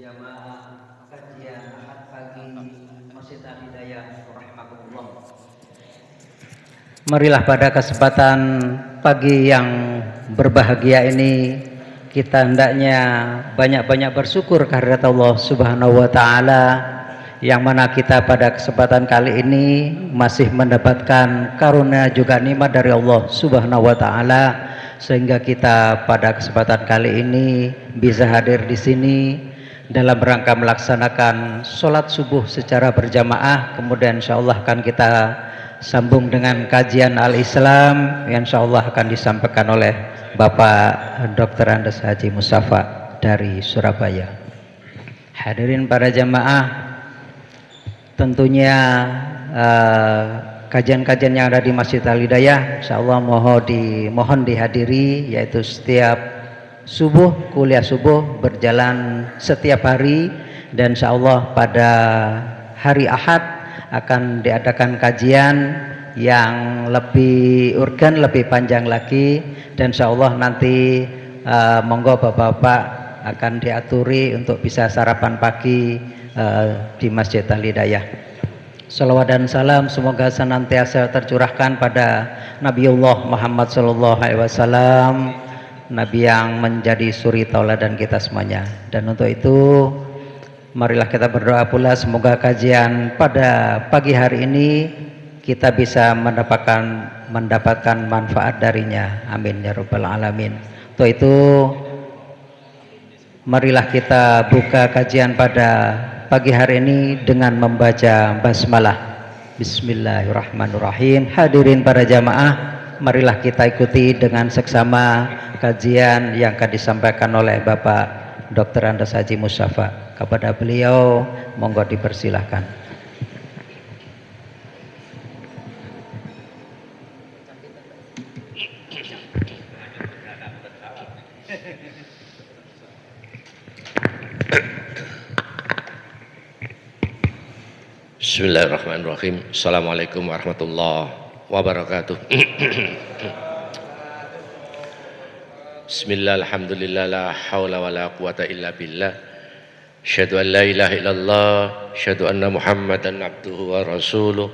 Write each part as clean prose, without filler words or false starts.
jamaah kajian Ahad pagi Masjid Al-Hidayah rahimakumullah. Marilah pada kesempatan pagi yang berbahagia ini kita hendaknya banyak-banyak bersyukur kehadirat Allah Subhanahu wa taala, yang mana kita pada kesempatan kali ini masih mendapatkan karunia juga nikmat dari Allah Subhanahu wa taala, sehingga kita pada kesempatan kali ini bisa hadir di sini dalam rangka melaksanakan sholat subuh secara berjamaah. Kemudian insyaallah akan kita sambung dengan kajian Al-Islam yang insyaallah akan disampaikan oleh Bapak Dr. Andes Haji Mustafa dari Surabaya. Hadirin para jamaah, tentunya kajian-kajian yang ada di Masjid Al-Hidayah insyaallah mohon dihadiri, yaitu setiap subuh, kuliah subuh berjalan setiap hari, dan insyaallah pada hari Ahad akan diadakan kajian yang lebih urgen, lebih panjang lagi, dan insyaallah nanti monggo bapak-bapak akan diaturi untuk bisa sarapan pagi di Masjid Al-Hidayah. Salawat dan salam semoga senantiasa tercurahkan pada Nabiullah Muhammad SAW, Nabi yang menjadi suri tauladan kita semuanya. Dan untuk itu marilah kita berdoa pula semoga kajian pada pagi hari ini kita bisa mendapatkan manfaat darinya. Amin ya rabbal alamin. Untuk itu marilah kita buka kajian pada pagi hari ini dengan membaca basmalah. Bismillahirrahmanirrahim. Hadirin para jamaah, marilah kita ikuti dengan seksama kajian yang akan disampaikan oleh Bapak Dr. Andes Haji Mustafa. Kepada beliau monggo dipersilahkan. Bismillahirrahmanirrahim. Assalamualaikum warahmatullahi wabarakatuh. Bismillah, alhamdulillah, la hawla wa la quwata illa billah. Asyhadu an la ilaha illallah, asyhadu anna Muhammadan abduhu wa rasuluh.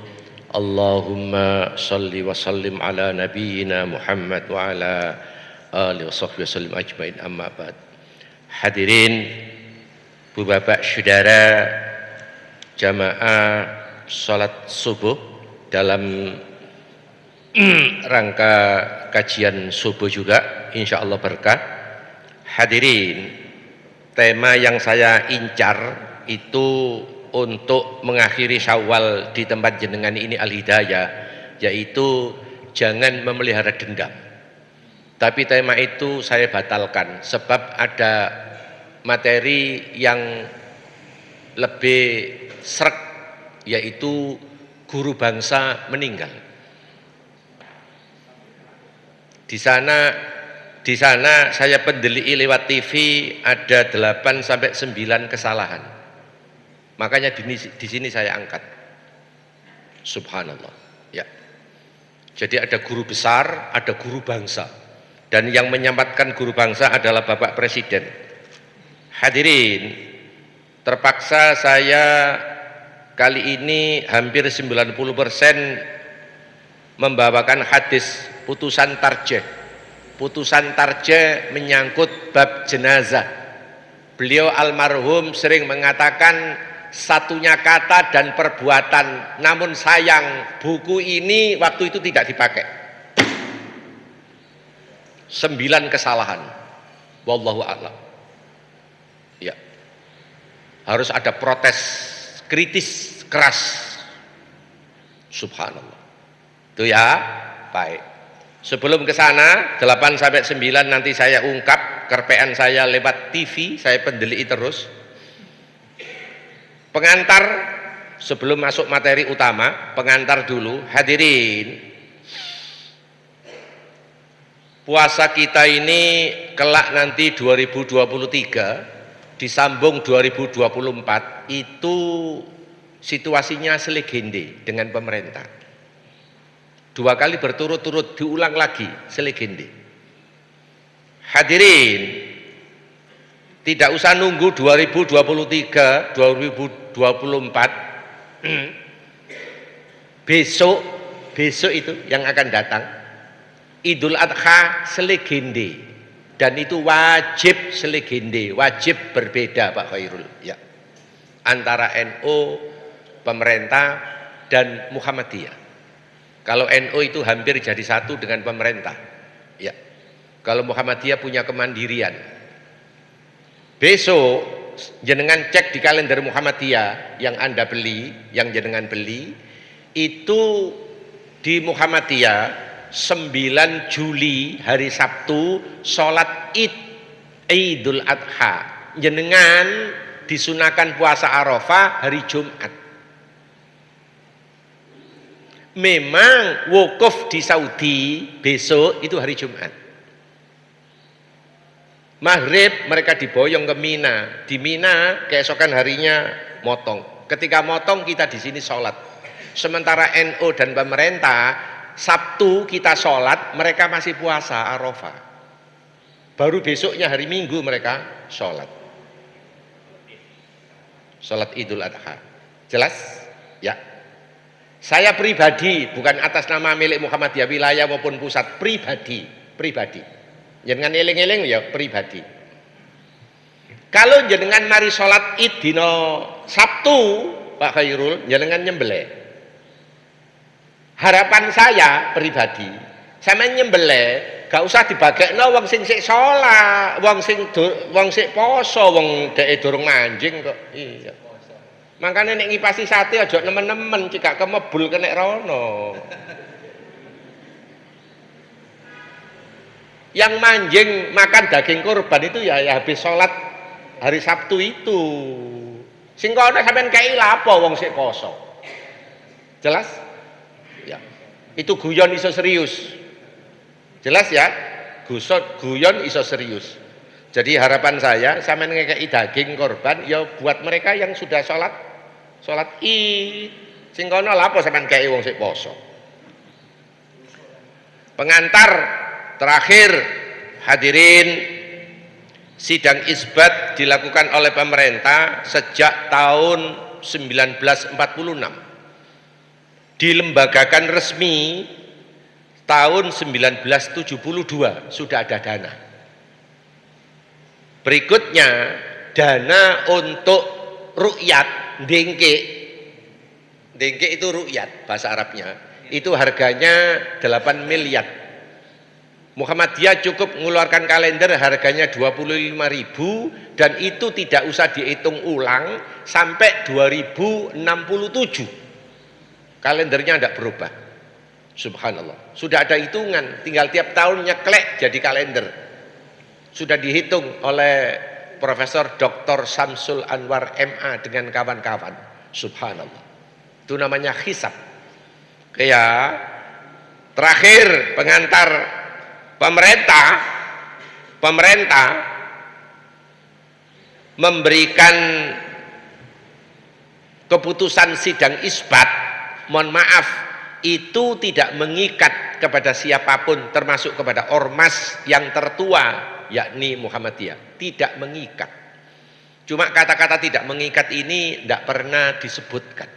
Allahumma salli wa sallim ala nabiyyina Muhammad wa ala alihi wa sahbihi wasallim ajmain, amma ba'd. Hadirin, Bu Bapak Saudara jamaah salat subuh dalam rangka kajian subuh juga insyaallah berkah. Hadirin, tema yang saya incar itu untuk mengakhiri Syawal di tempat jenengan ini Al-Hidayah, yaitu jangan memelihara dendam. Tapi tema itu saya batalkan sebab ada materi yang lebih srek, yaitu guru bangsa meninggal. Di sana saya pendelii lewat TV ada 8 sampai 9 kesalahan. Makanya di sini saya angkat. Subhanallah. Ya. Jadi ada guru besar, ada guru bangsa. Dan yang menyampaikan guru bangsa adalah Bapak Presiden. Hadirin, terpaksa saya kali ini hampir 90% membawakan hadis putusan tarjih. Putusan tarjih menyangkut bab jenazah. Beliau almarhum sering mengatakan satunya kata dan perbuatan, namun sayang buku ini waktu itu tidak dipakai. 9 kesalahan. Wallahu a'lam. Ya. Harus ada protes kritis keras. Subhanallah. Itu ya. Baik. Sebelum ke sana 8 sampai 9 nanti saya ungkap kerpean saya lewat TV, saya pendelii terus. Pengantar sebelum masuk materi utama, pengantar dulu. Hadirin, puasa kita ini kelak nanti 2023 disambung 2024 itu situasinya selegende dengan pemerintah. 2 kali berturut-turut diulang lagi selegende. Hadirin, Tidak usah nunggu 2023, 2024. Besok itu yang akan datang Idul Adha selegende, dan itu wajib selegende, wajib berbeda Pak Khairul ya, antara NU, pemerintah dan Muhammadiyah. Kalau NU itu hampir jadi satu dengan pemerintah ya. Kalau Muhammadiyah punya kemandirian. Besok jenengan cek di kalender Muhammadiyah yang Anda beli, yang jenengan beli, itu di Muhammadiyah 9 Juli hari Sabtu sholat Idul Adha. Jenengan disunahkan puasa Arafah hari Jumat. Memang wukuf di Saudi besok itu hari Jumat. Maghrib mereka diboyong ke Mina. Di Mina keesokan harinya motong. Ketika motong kita di sini sholat. Sementara NU dan pemerintah Sabtu kita sholat, mereka masih puasa Arafah. Baru besoknya hari Minggu mereka sholat. Sholat Idul Adha. Jelas? Ya. Saya pribadi, bukan atas nama milik Muhammadiyah wilayah maupun pusat, pribadi. Jenengan eling-eling ya pribadi. Kalau jenengan mari sholat Id dino Sabtu, Pak Khairul, jenengan nyembelih. Harapan saya pribadi, sama nyembelih, gak usah dibagekno wong sing sik sholat, wong sik poso, wong dhek durung manjing kok. Iya. Makanya nek ngipasi sate aja nemen-nemen, cekak kemebul kenek rono. Yang manjing makan daging kurban itu ya habis sholat hari Sabtu itu. Sing kono sampean kei lapo wong sik poso. Jelas? Ya. Itu guyon iso serius. Jelas ya? Guyon iso serius. Jadi harapan saya sampean ngekei daging kurban ya buat mereka yang sudah sholat Id. Sing kono lapo sampean kei wong sik poso. Pengantar terakhir, hadirin, sidang isbat dilakukan oleh pemerintah sejak tahun 1946. Dilembagakan resmi tahun 1972, sudah ada dana. Berikutnya, dana untuk rukyat, dengke itu rukyat bahasa Arabnya, itu harganya 8 miliar. Muhammadiyah cukup mengeluarkan kalender harganya 25.000 dan itu tidak usah dihitung ulang sampai 2067. Kalendernya tidak berubah. Subhanallah. Sudah ada hitungan, tinggal tiap tahun nyeklek jadi kalender. Sudah dihitung oleh Profesor Dr. Samsul Anwar MA dengan kawan-kawan. Subhanallah. Itu namanya hisab. Ya. Terakhir pengantar pemerintah memberikan keputusan sidang isbat, mohon maaf, itu tidak mengikat kepada siapapun termasuk kepada ormas yang tertua yakni Muhammadiyah, tidak mengikat. Cuma kata-kata tidak mengikat ini tidak pernah disebutkan.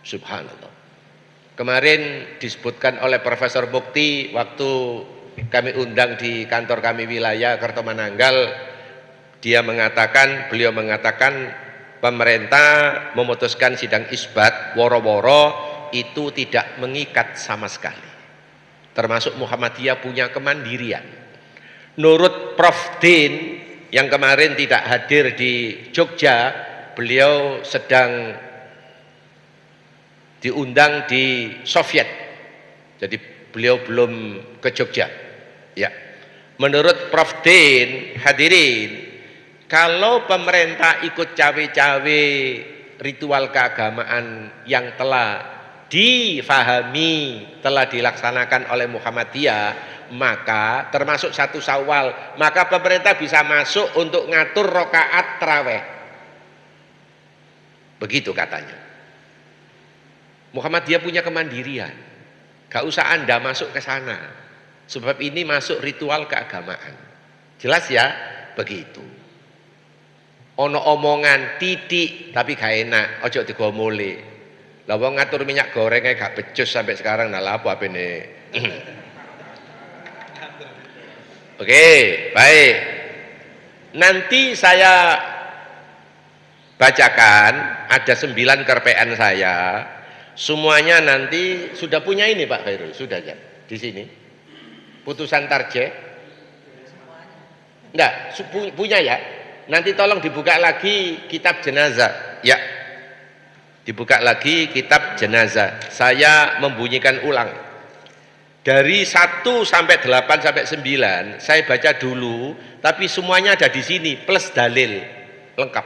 Subhanallah. Kemarin disebutkan oleh Profesor Mukti waktu kami undang di kantor kami wilayah Kertomananggal, beliau mengatakan pemerintah memutuskan sidang isbat woro-woro itu tidak mengikat sama sekali. Termasuk Muhammadiyah punya kemandirian. Nurut Prof. Din yang kemarin tidak hadir di Jogja, beliau sedang diundang di Soviet. Jadi beliau belum ke Jogja. Ya, menurut Prof. Din, hadirin, kalau pemerintah ikut cawe-cawe ritual keagamaan yang telah difahami, telah dilaksanakan oleh Muhammadiyah, maka termasuk 1 Syawal, maka pemerintah bisa masuk untuk ngatur rakaat tarawih. Begitu katanya. Muhammadiyah punya kemandirian. Gak usah Anda masuk ke sana. Sebab ini masuk ritual keagamaan. Jelas ya? Begitu. Ono omongan titik tapi gak enak, ojo digomole. Lah wong ngatur minyak gorengnya gak becus sampai sekarang, nah apa ini? Oke, baik. Nanti saya bacakan ada 9 kerpean saya. Semuanya nanti sudah punya ini Pak Khairul, sudah ya di sini. Putusan tarjeh. Enggak, punya ya. Nanti tolong dibuka lagi kitab jenazah. Ya. Dibuka lagi kitab jenazah. Saya membunyikan ulang. Dari 1 sampai 8 sampai 9 saya baca dulu, tapi semuanya ada di sini plus dalil lengkap.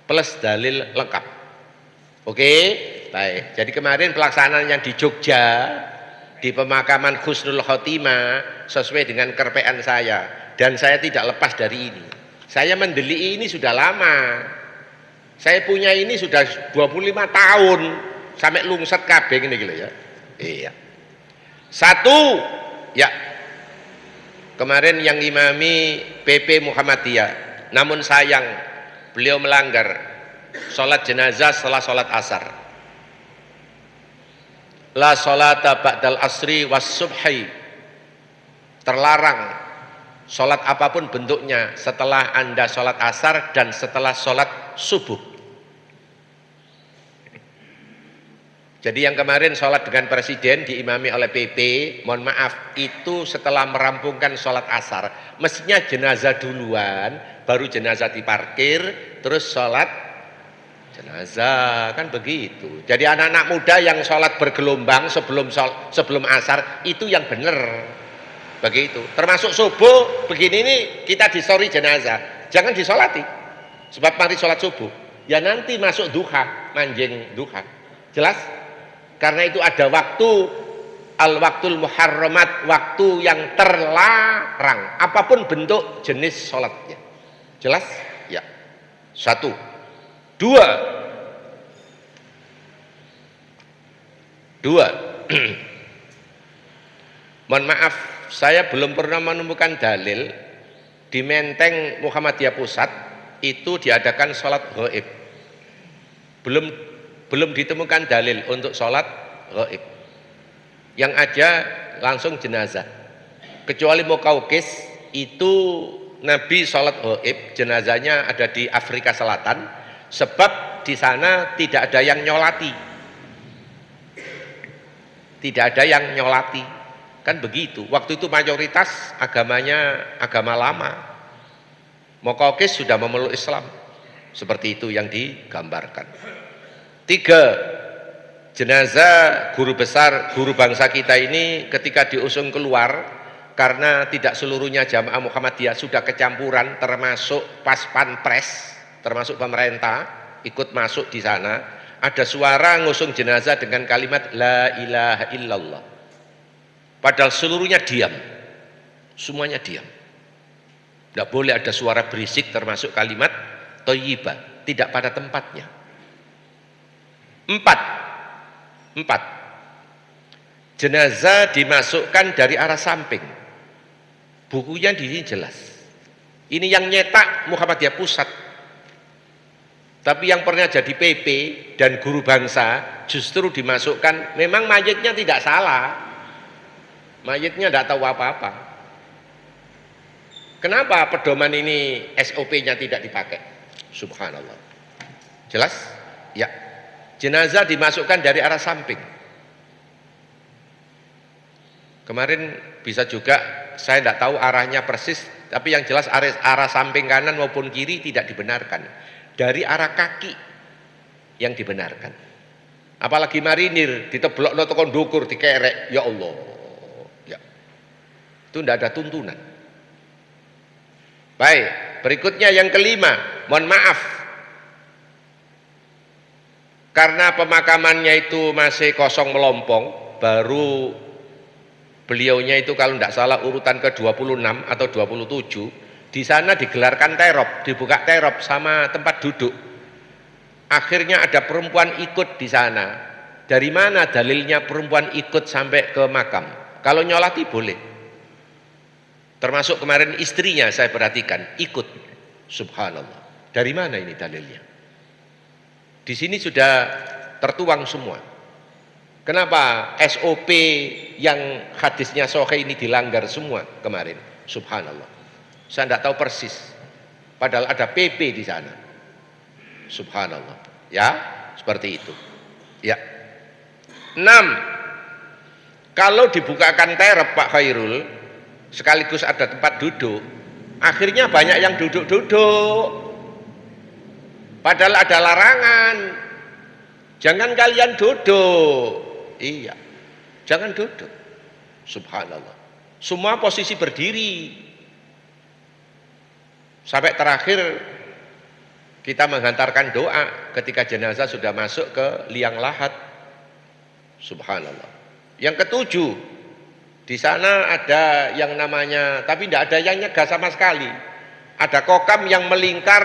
Plus dalil lengkap. Oke? Baik. Jadi kemarin pelaksanaan yang di Jogja di pemakaman Husnul Khotimah sesuai dengan kerpean saya, dan saya tidak lepas dari ini. Saya mendeli ini sudah lama. Saya punya ini sudah 25 tahun sampai lungset kabeh ngene iki lho ya. Iya. 1 ya. Kemarin yang imami PP Muhammadiyah, namun sayang beliau melanggar sholat jenazah setelah sholat asar. La sholata ba'dal asri was subhi. Terlarang sholat apapun bentuknya setelah Anda sholat asar dan setelah sholat subuh. Jadi yang kemarin sholat dengan presiden diimami oleh PP, mohon maaf, itu setelah merampungkan sholat asar. Mestinya jenazah duluan, baru jenazah diparkir, terus sholat jenazah, kan begitu. Jadi anak-anak muda yang sholat bergelombang sebelum asar itu yang benar. Begitu. Termasuk subuh begini nih kita disori jenazah, jangan disolati. Sebab mari sholat subuh, ya nanti masuk duha, manjing duha. Jelas? Karena itu ada waktu al-waktul muharramat, waktu yang terlarang, apapun bentuk jenis sholatnya. Jelas? Ya. 1. 2. Mohon maaf, saya belum pernah menemukan dalil di Menteng Muhammadiyah Pusat itu diadakan sholat ghaib. Belum ditemukan dalil untuk sholat ghaib. Yang ada langsung jenazah. Kecuali Mukaukis itu Nabi sholat ghaib, jenazahnya ada di Afrika Selatan, sebab di sana tidak ada yang nyolati. Tidak ada yang nyolati. Kan begitu. Waktu itu mayoritas agamanya agama lama. Mukaukis sudah memeluk Islam. Seperti itu yang digambarkan. 3. Jenazah guru besar, guru bangsa kita ini ketika diusung keluar, karena tidak seluruhnya jamaah Muhammadiyah sudah kecampuran, termasuk pas pampres, termasuk pemerintah ikut masuk di sana, ada suara ngusung jenazah dengan kalimat la ilaha illallah. Padahal seluruhnya diam, semuanya diam. Tidak boleh ada suara berisik, termasuk kalimat thayyibah, tidak pada tempatnya. 4. Jenazah dimasukkan dari arah samping. Bukunya di sini jelas. Ini yang nyetak Muhammadiyah Pusat. Tapi yang pernah jadi PP dan guru bangsa justru dimasukkan. Memang mayitnya tidak salah. Mayitnya tidak tahu apa-apa. Kenapa pedoman ini SOP-nya tidak dipakai? Subhanallah. Jelas? Ya. Jenazah dimasukkan dari arah samping. Kemarin bisa juga, saya tidak tahu arahnya persis, tapi yang jelas arah samping kanan maupun kiri tidak dibenarkan. Dari arah kaki yang dibenarkan. Apalagi marinir, diteblok no tokon dukur, dikerek, ya Allah. Ya. Itu tidak ada tuntunan. Baik, berikutnya yang kelima, mohon maaf. Karena pemakamannya itu masih kosong melompong, baru beliaunya itu kalau tidak salah urutan ke-26 atau 27, di sana digelarkan terop, dibuka terop sama tempat duduk. Akhirnya ada perempuan ikut di sana. Dari mana dalilnya perempuan ikut sampai ke makam? Kalau nyolati boleh. Termasuk kemarin istrinya saya perhatikan ikut. Subhanallah. Dari mana ini dalilnya? Di sini sudah tertuang semua. Kenapa SOP yang hadisnya sahih ini dilanggar semua kemarin? Subhanallah. Saya tidak tahu persis. Padahal ada PP di sana. Subhanallah. Ya, seperti itu. Ya. 6. Kalau dibukakan terep Pak Khairul, sekaligus ada tempat duduk, akhirnya banyak yang duduk-duduk. Padahal ada larangan. Jangan kalian duduk. Iya. Jangan duduk. Subhanallah. Semua posisi berdiri. Sampai terakhir kita menghantarkan doa ketika jenazah sudah masuk ke liang lahat. Subhanallah. Yang ketujuh, di sana ada yang namanya, tapi tidak ada yang nyegah sama sekali. Ada kokam yang melingkar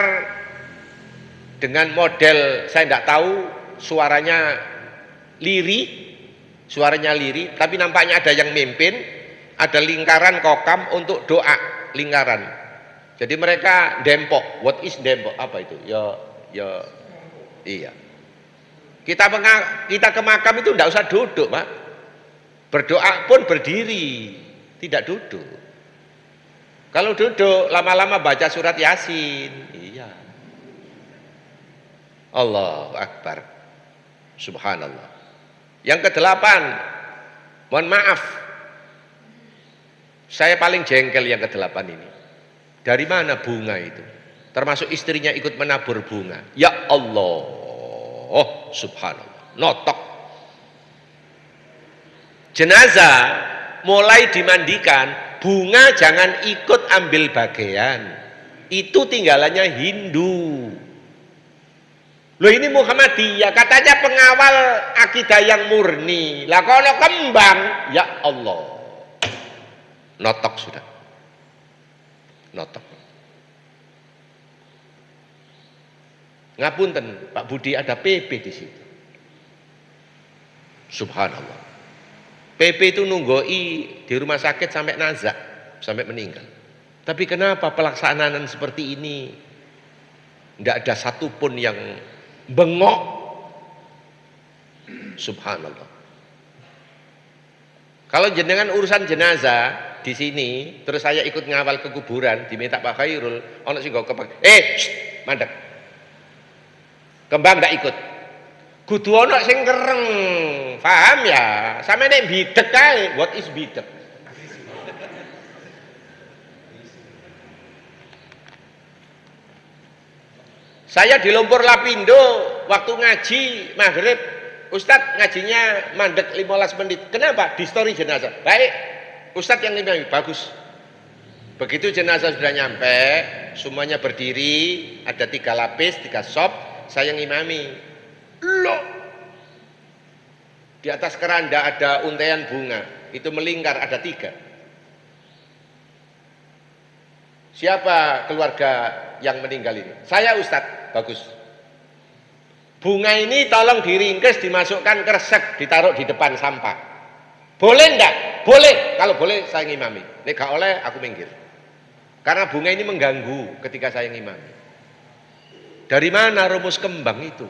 dengan model, saya tidak tahu, suaranya liri, tapi nampaknya ada yang mimpin, ada lingkaran kokam untuk doa, lingkaran. Jadi mereka dempok. What is dempok? Apa itu? Iya. Kita ke makam itu tidak usah duduk, Pak. Berdoa pun berdiri, tidak duduk. Kalau duduk lama-lama baca surat Yasin. Iya. Allahu Akbar. Subhanallah. Yang ke-8, mohon maaf, saya paling jengkel yang ke-8 ini. Dari mana bunga itu? Termasuk istrinya ikut menabur bunga. Ya Allah, subhanallah, notok. Jenazah mulai dimandikan, bunga jangan ikut ambil bagian. Itu tinggalannya Hindu. Loh ini Muhammadiyah, katanya pengawal akidah yang murni. Lah kalau kembang, ya Allah, notok sudah. Notok. Ngapunten Pak Budi, ada PP di situ. Subhanallah. PP itu nunggoi di rumah sakit sampai nazak, sampai meninggal. Tapi kenapa pelaksanaan seperti ini tidak ada satupun yang bengok? Subhanallah. Kalau jenengan urusan jenazah di sini, terus saya ikut ngawal ke kuburan, diminta Pak Khairul, ono sing go kembang. Mandek. Kembang ndak ikut. Kudu ono sing kereng. Paham ya? Sampe nek bidek kae, what is bidek? Saya di Lumpur Lapindo waktu ngaji maghrib, Ustadz ngajinya mandek 15 menit. Kenapa? Di story jenazah. Baik. Ustadz yang ngimami, bagus. Begitu jenazah sudah nyampe, semuanya berdiri, ada 3 lapis, 3 sop, saya ngimami. Loh, di atas keranda ada untaian bunga, itu melingkar, ada 3. Siapa keluarga yang meninggal ini? Saya Ustadz, bagus. Bunga ini tolong diringkes, dimasukkan kresek, ditaruh di depan sampah. Boleh enggak? Boleh. Kalau boleh saya ngimami. Nek gak oleh aku minggir. Karena bunga ini mengganggu ketika saya ngimami. Dari mana rumus kembang itu?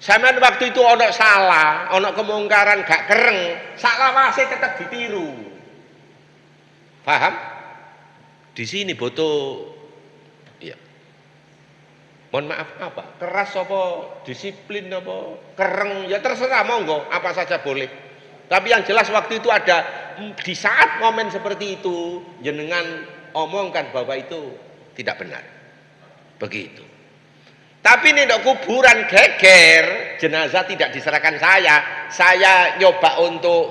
Sampeyan waktu itu ono salah, ono kemungkaran gak kereng, salawase tetap ditiru. Paham? Di sini butuh, iya. Mohon maaf apa? Keras apa? Disiplin apa? Kereng? Ya terserah, monggo, apa saja boleh. Tapi yang jelas waktu itu ada, di saat momen seperti itu, jenengan omongkan bahwa itu tidak benar. Begitu. Tapi ini dok kuburan geger, jenazah tidak diserahkan saya nyoba untuk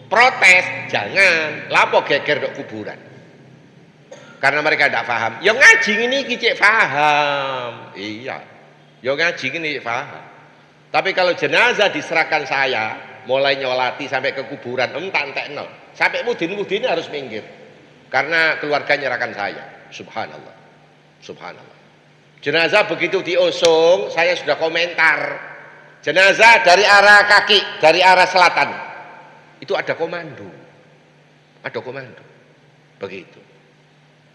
protes, jangan, lapo geger dok kuburan. Karena mereka tidak paham. Yang ngaji ini kicik paham. Iya. Yang ngaji ini paham. Tapi kalau jenazah diserahkan saya, mulai nyolati sampai ke kuburan, tak entekno. Sampai mudin-mudin harus minggir. Karena keluarga nyerahkan saya. Subhanallah. Subhanallah. Jenazah begitu diusung, saya sudah komentar. Jenazah dari arah kaki, dari arah selatan. Itu ada komando. Ada komando. Begitu.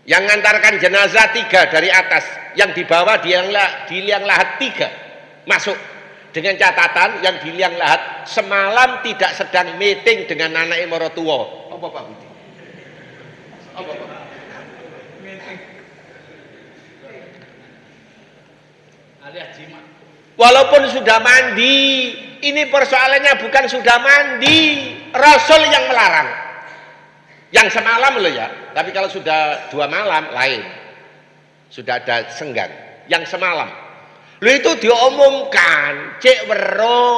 Yang ngantarkan jenazah 3 dari atas, yang di bawah di liang lahat 3 masuk. Dengan catatan yang di liang lahat semalam tidak sedang meeting dengan anak morotuwo. Apa Pak Budi? Apa Pak? Alias jima. Walaupun sudah mandi, ini persoalannya bukan sudah mandi, Rasul yang melarang. Yang semalam loh ya, tapi kalau sudah 2 malam lain, sudah ada senggang. Yang semalam, lo itu diomongkan, cek wero,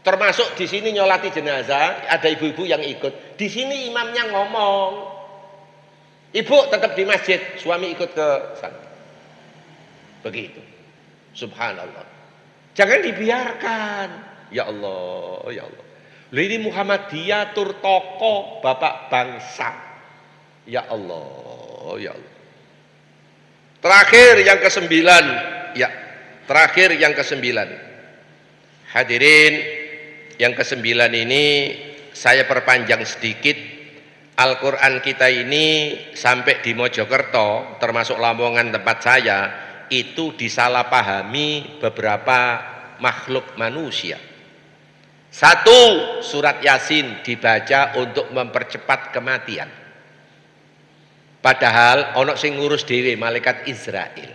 termasuk di sini nyolati jenazah, ada ibu-ibu yang ikut. Di sini imamnya ngomong, ibu tetap di masjid, suami ikut ke sana. Begitu, subhanallah. Jangan dibiarkan, ya Allah, ya Allah. Loh ini Muhammadiyah tur tokoh bapak bangsa. Ya Allah, ya Allah. Terakhir yang ke-9, ya. Terakhir yang ke-9. Hadirin, yang ke-9 ini saya perpanjang sedikit. Al-Qur'an kita ini sampai di Mojokerto, termasuk Lamongan tempat saya, itu disalahpahami beberapa makhluk manusia. 1, surat Yasin dibaca untuk mempercepat kematian. Padahal ono sing ngurus dhewe malaikat Israel.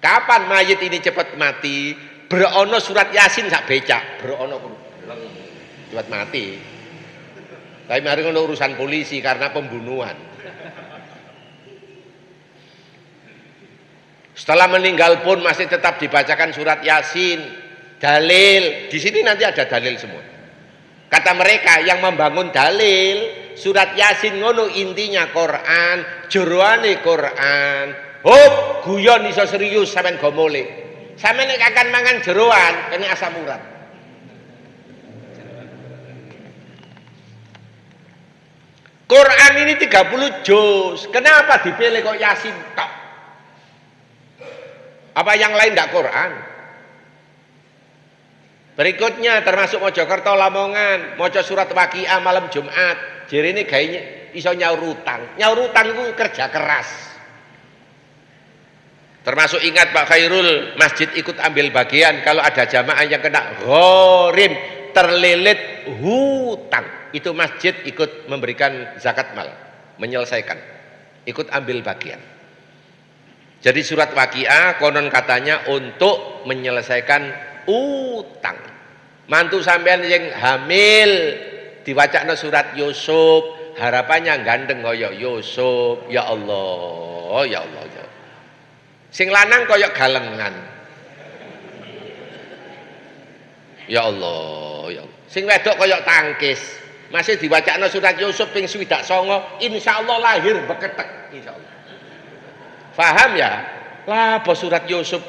Kapan mayit ini cepat mati? Berono surat Yasin sak becak, berono cepat mati. Tapi mari ono urusan polisi karena pembunuhan. Setelah meninggal pun masih tetap dibacakan surat Yasin. Dalil, di sini nanti ada dalil semua. Kata mereka yang membangun dalil, surat Yasin ngono intinya Quran, jeroane Quran. Hop, guyon iso serius sampean gomole. Sampeyan nek akan mangan jeroan kena asam urat. Quran ini 30 juz. Kenapa dipilih kok Yasin tok? Apa yang lain enggak Quran? Berikutnya termasuk Mojokerto, Lamongan, maca surat Waqiah malam Jumat. Jerene gawe iso nyaur utang. Nyaur utang itu kerja keras. Termasuk ingat Pak Khairul, masjid ikut ambil bagian kalau ada jamaah yang kena ghorim, terlilit hutang. Itu masjid ikut memberikan zakat mal, menyelesaikan. Ikut ambil bagian. Jadi surat Waqiah konon katanya untuk menyelesaikan utang. Mantu sampean yang hamil diwacana surat Yusuf, harapannya gandeng koyok Yusuf. Ya Allah, ya Allah, ya. Sing lanang koyok galengan. Ya Allah, ya Allah. Sing wedok koyok tangkis. Masih diwacana surat Yusuf ping 29, insyaallah lahir beketek insyaallah. Faham ya? Lah bos surat Yusuf.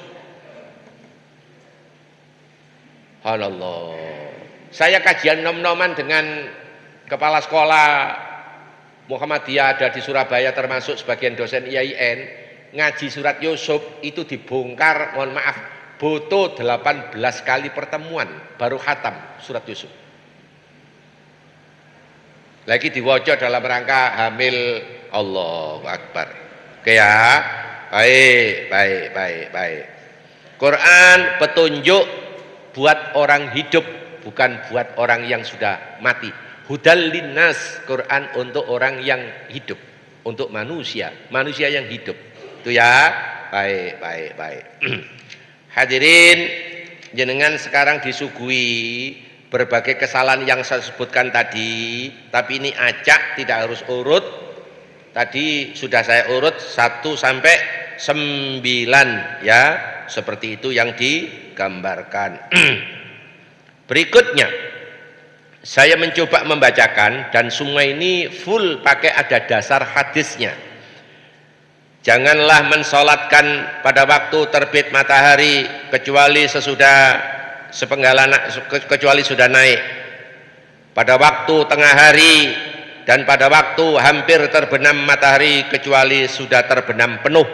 Allah. Saya kajian nom-noman dengan kepala sekolah Muhammadiyah ada di Surabaya, termasuk sebagian dosen IAIN, ngaji surat Yusuf itu dibongkar, mohon maaf, butuh 18 kali pertemuan baru khatam surat Yusuf. Lagi diwaca dalam rangka hamil. Allahu Akbar. Oke ya. Baik. Quran petunjuk buat orang hidup, bukan buat orang yang sudah mati. Hudal linnas, Quran untuk orang yang hidup, untuk manusia yang hidup. Itu ya. Baik. Hadirin, jenengan sekarang disuguhi berbagai kesalahan yang saya sebutkan tadi, tapi ini acak, tidak harus urut. Tadi sudah saya urut 1 sampai 9 ya, seperti itu yang digambarkan. Berikutnya saya mencoba membacakan dan semua ini full pakai ada dasar hadisnya. Janganlah mensolatkan pada waktu terbit matahari kecuali kecuali sudah naik, pada waktu tengah hari, dan pada waktu hampir terbenam matahari kecuali sudah terbenam penuh.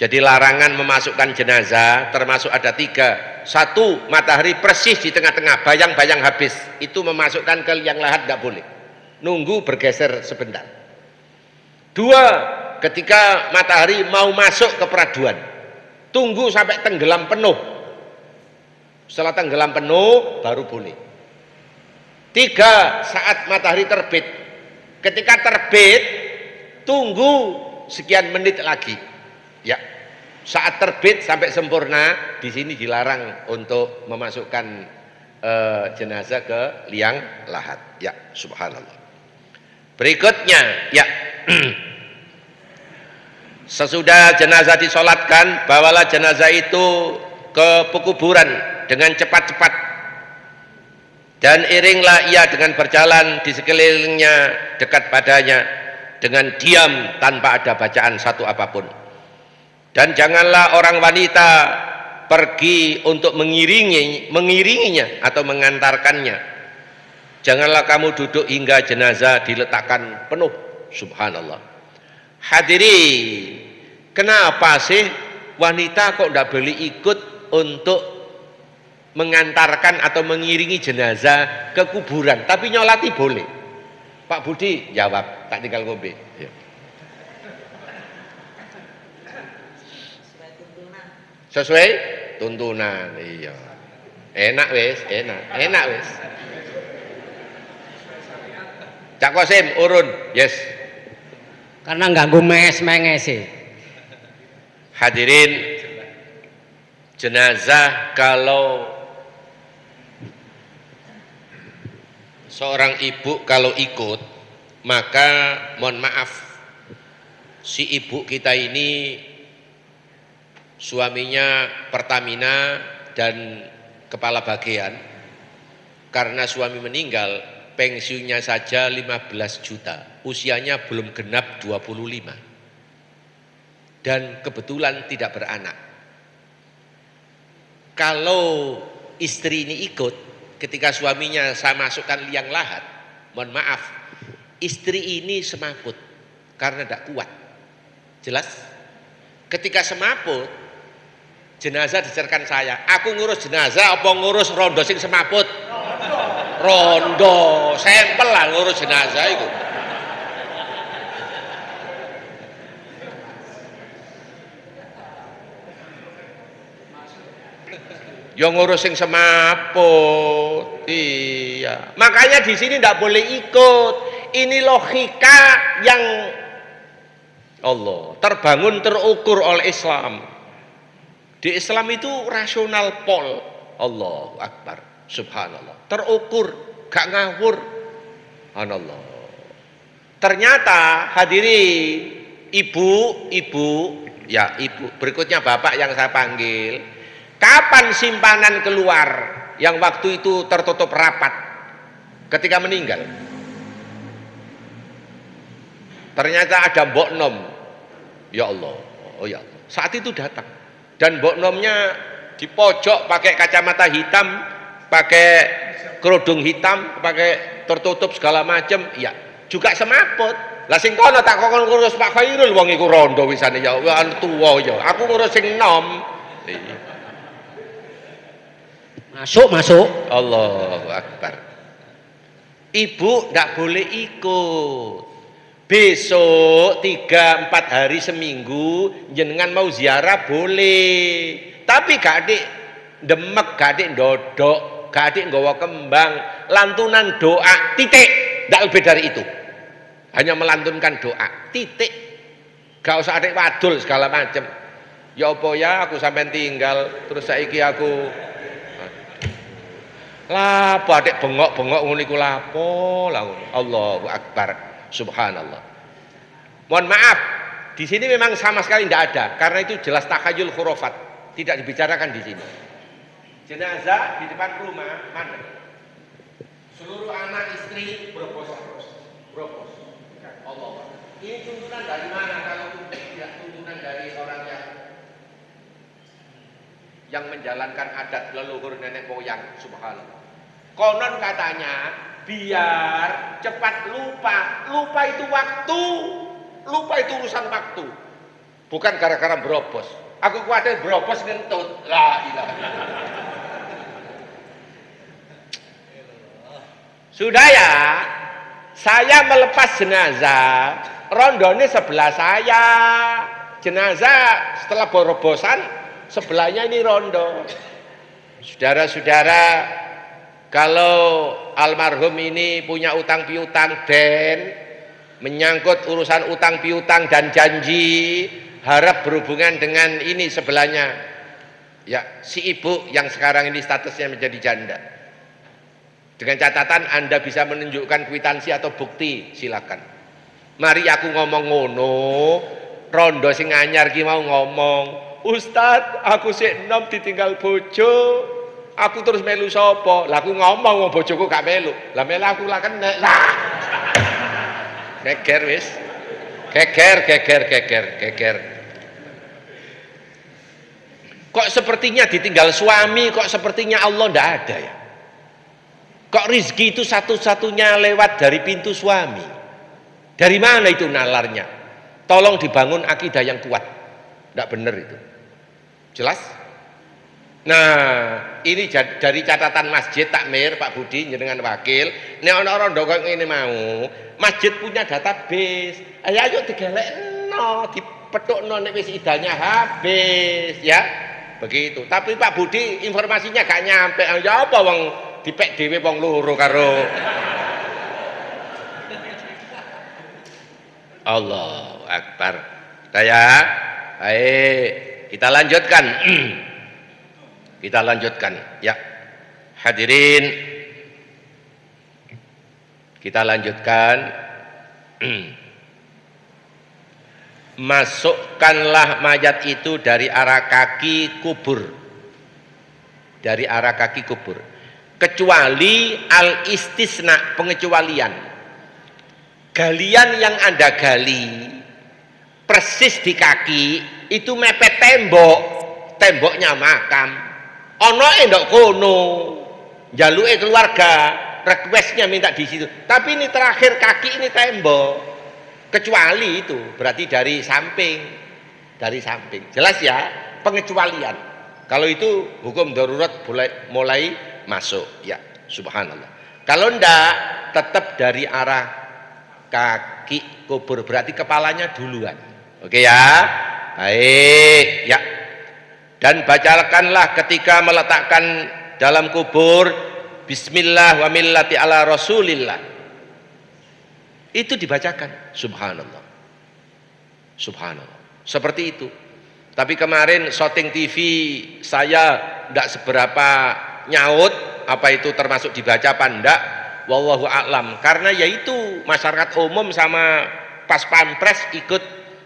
Jadi larangan memasukkan jenazah termasuk ada 3. 1, matahari persis di tengah-tengah, bayang-bayang habis, itu memasukkan ke liang lahat tidak boleh, nunggu bergeser sebentar. Dua, ketika matahari mau masuk ke peraduan, tunggu sampai tenggelam penuh. Setelah tenggelam penuh baru boleh. Tiga, saat matahari terbit. Ketika terbit, tunggu sekian menit lagi. Ya, saat terbit sampai sempurna, di sini dilarang untuk memasukkan jenazah ke liang lahat. Ya, subhanallah. Berikutnya, ya. Sesudah jenazah disolatkan, bawalah jenazah itu ke pekuburan dengan cepat-cepat, dan iringlah ia dengan berjalan di sekelilingnya dekat padanya dengan diam tanpa ada bacaan satu apapun. Dan janganlah orang wanita pergi untuk mengiringinya atau mengantarkannya. Janganlah kamu duduk hingga jenazah diletakkan penuh. Subhanallah. Hadirin, kenapa sih wanita kok tidak boleh ikut untuk mengantarkan atau mengiringi jenazah ke kuburan, tapi nyolati boleh? Pak Budi jawab, tak tinggal ngombe. Ya. Sesuai tuntunan. Iya. Enak wis, enak wis. Cak Kosim urun, yes. Karena ganggu mengesi. Hadirin, jenazah kalau seorang ibu kalau ikut, maka mohon maaf, si ibu kita ini suaminya Pertamina dan kepala bagian. Karena suami meninggal, pensiunnya saja 15 juta, usianya belum genap 25, dan kebetulan tidak beranak. Kalau istri ini ikut, ketika suaminya saya masukkan liang lahat, mohon maaf, istri ini semaput karena tidak kuat. Jelas? Ketika semaput, jenazah diserahkan saya. Aku ngurus jenazah apa ngurus rondo sing semaput? Rondo, sampel lah ngurus jenazah itu. Yang ngurus sing semaput. Iya. Makanya di sini tidak boleh ikut. Ini logika yang Allah terbangun, terukur oleh Islam. Di Islam itu rasional pol. Allahu Akbar. Subhanallah. Terukur, gak ngawur. Subhanallah. Ternyata hadirin, ibu, ya ibu. Berikutnya bapak yang saya panggil. Kapan simpanan keluar yang waktu itu tertutup rapat ketika meninggal? Ternyata ada Mbok Nom. Ya Allah, oh ya Allah. Saat itu datang dan Mbok Nomnya di pojok pakai kacamata hitam, pakai kerudung hitam, pakai tertutup segala macam. Ya, juga semaput. Lah sing kono tak kokon ngurus Pak Khairul wong iku rondo wisane ya. Wah tuwa ya. Aku ngurus sing nom. Masuk. Allahu Akbar. Ibu tidak boleh ikut. Besok 3-4 hari seminggu jenengan mau ziarah boleh. Tapi gak adik demek, gak adik ndodok, gak adik nggawa kembang, lantunan doa titik. Tidak lebih dari itu. Hanya melantunkan doa titik. Gak usah adik wadul segala macam. Ya apa ya aku sampai tinggal terus saiki aku lapo adik bengok-bengok ngono iku lapo lah. Allahu Akbar. Subhanallah. Mohon maaf, di sini memang sama sekali tidak ada karena itu jelas takhayul khurafat, tidak dibicarakan di sini. Jenazah di depan rumah mana? Seluruh anak istri beropos. Allah. Ini tuntunan dari mana kalau tidak tuntunan dari orang yang menjalankan adat leluhur nenek moyang? Subhanallah. Konon katanya biar cepat lupa itu waktu, lupa itu urusan waktu, bukan gara-gara berobos. Aku khawatir berobos ngentut. La ilaha illallah. Sudah ya, saya melepas jenazah rondone sebelah saya. Jenazah setelah borobosan sebelahnya ini rondo. Saudara-saudara, kalau almarhum ini punya utang piutang dan menyangkut urusan utang piutang dan janji, harap berhubungan dengan ini sebelahnya, ya si ibu yang sekarang ini statusnya menjadi janda. Dengan catatan Anda bisa menunjukkan kwitansi atau bukti, silakan. Mari aku ngomong ngono, rondo sing anyar ki mau ngomong, Ustad, aku sik enom ditinggal bojo, aku terus melu sapa? Lah aku ngomong bojoku gak melu. Lah melu aku lah kena. Lah. Geger wis. Geger. Kok sepertinya ditinggal suami, kok sepertinya Allah ndak ada ya? Kok rizki itu satu-satunya lewat dari pintu suami? Dari mana itu nalarnya? Tolong dibangun akidah yang kuat. Ndak bener itu. Jelas? Nah, ini dari catatan masjid takmir Pak Budi dengan wakil. Nek ana rondo kok ngene mau, masjid punya database. Ayo digelekno, dipethukno nek wis idahnya habis, ya. Begitu. Tapi Pak Budi informasinya gak nyampe. Ya apa wong dipek dhewe wong loro karo Allahu Akbar. Saya, baik, kita lanjutkan. Kita lanjutkan, ya. Hadirin, kita lanjutkan. Masukkanlah mayat itu dari arah kaki kubur. Dari arah kaki kubur. Kecuali al-istisna, pengecualian. Galian yang Anda gali persis di kaki itu mepet tembok, temboknya makam. Ono ndok kono, jaluke keluarga, requestnya minta di situ. Tapi ini terakhir kaki ini tembok, kecuali itu berarti dari samping, Jelas ya, pengecualian. Kalau itu hukum darurat mulai masuk, ya, subhanallah. Kalau ndak, tetap dari arah kaki kubur, berarti kepalanya duluan. Oke ya, baik, ya. Dan bacakanlah ketika meletakkan dalam kubur, Bismillah wa millati ala Rasulillah. Itu dibacakan, subhanallah. Subhanallah. Seperti itu. Tapi kemarin syuting TV saya tidak seberapa nyaut apa itu termasuk dibaca apa enggak, wallahu a'lam. Karena yaitu masyarakat umum sama pas pampres ikut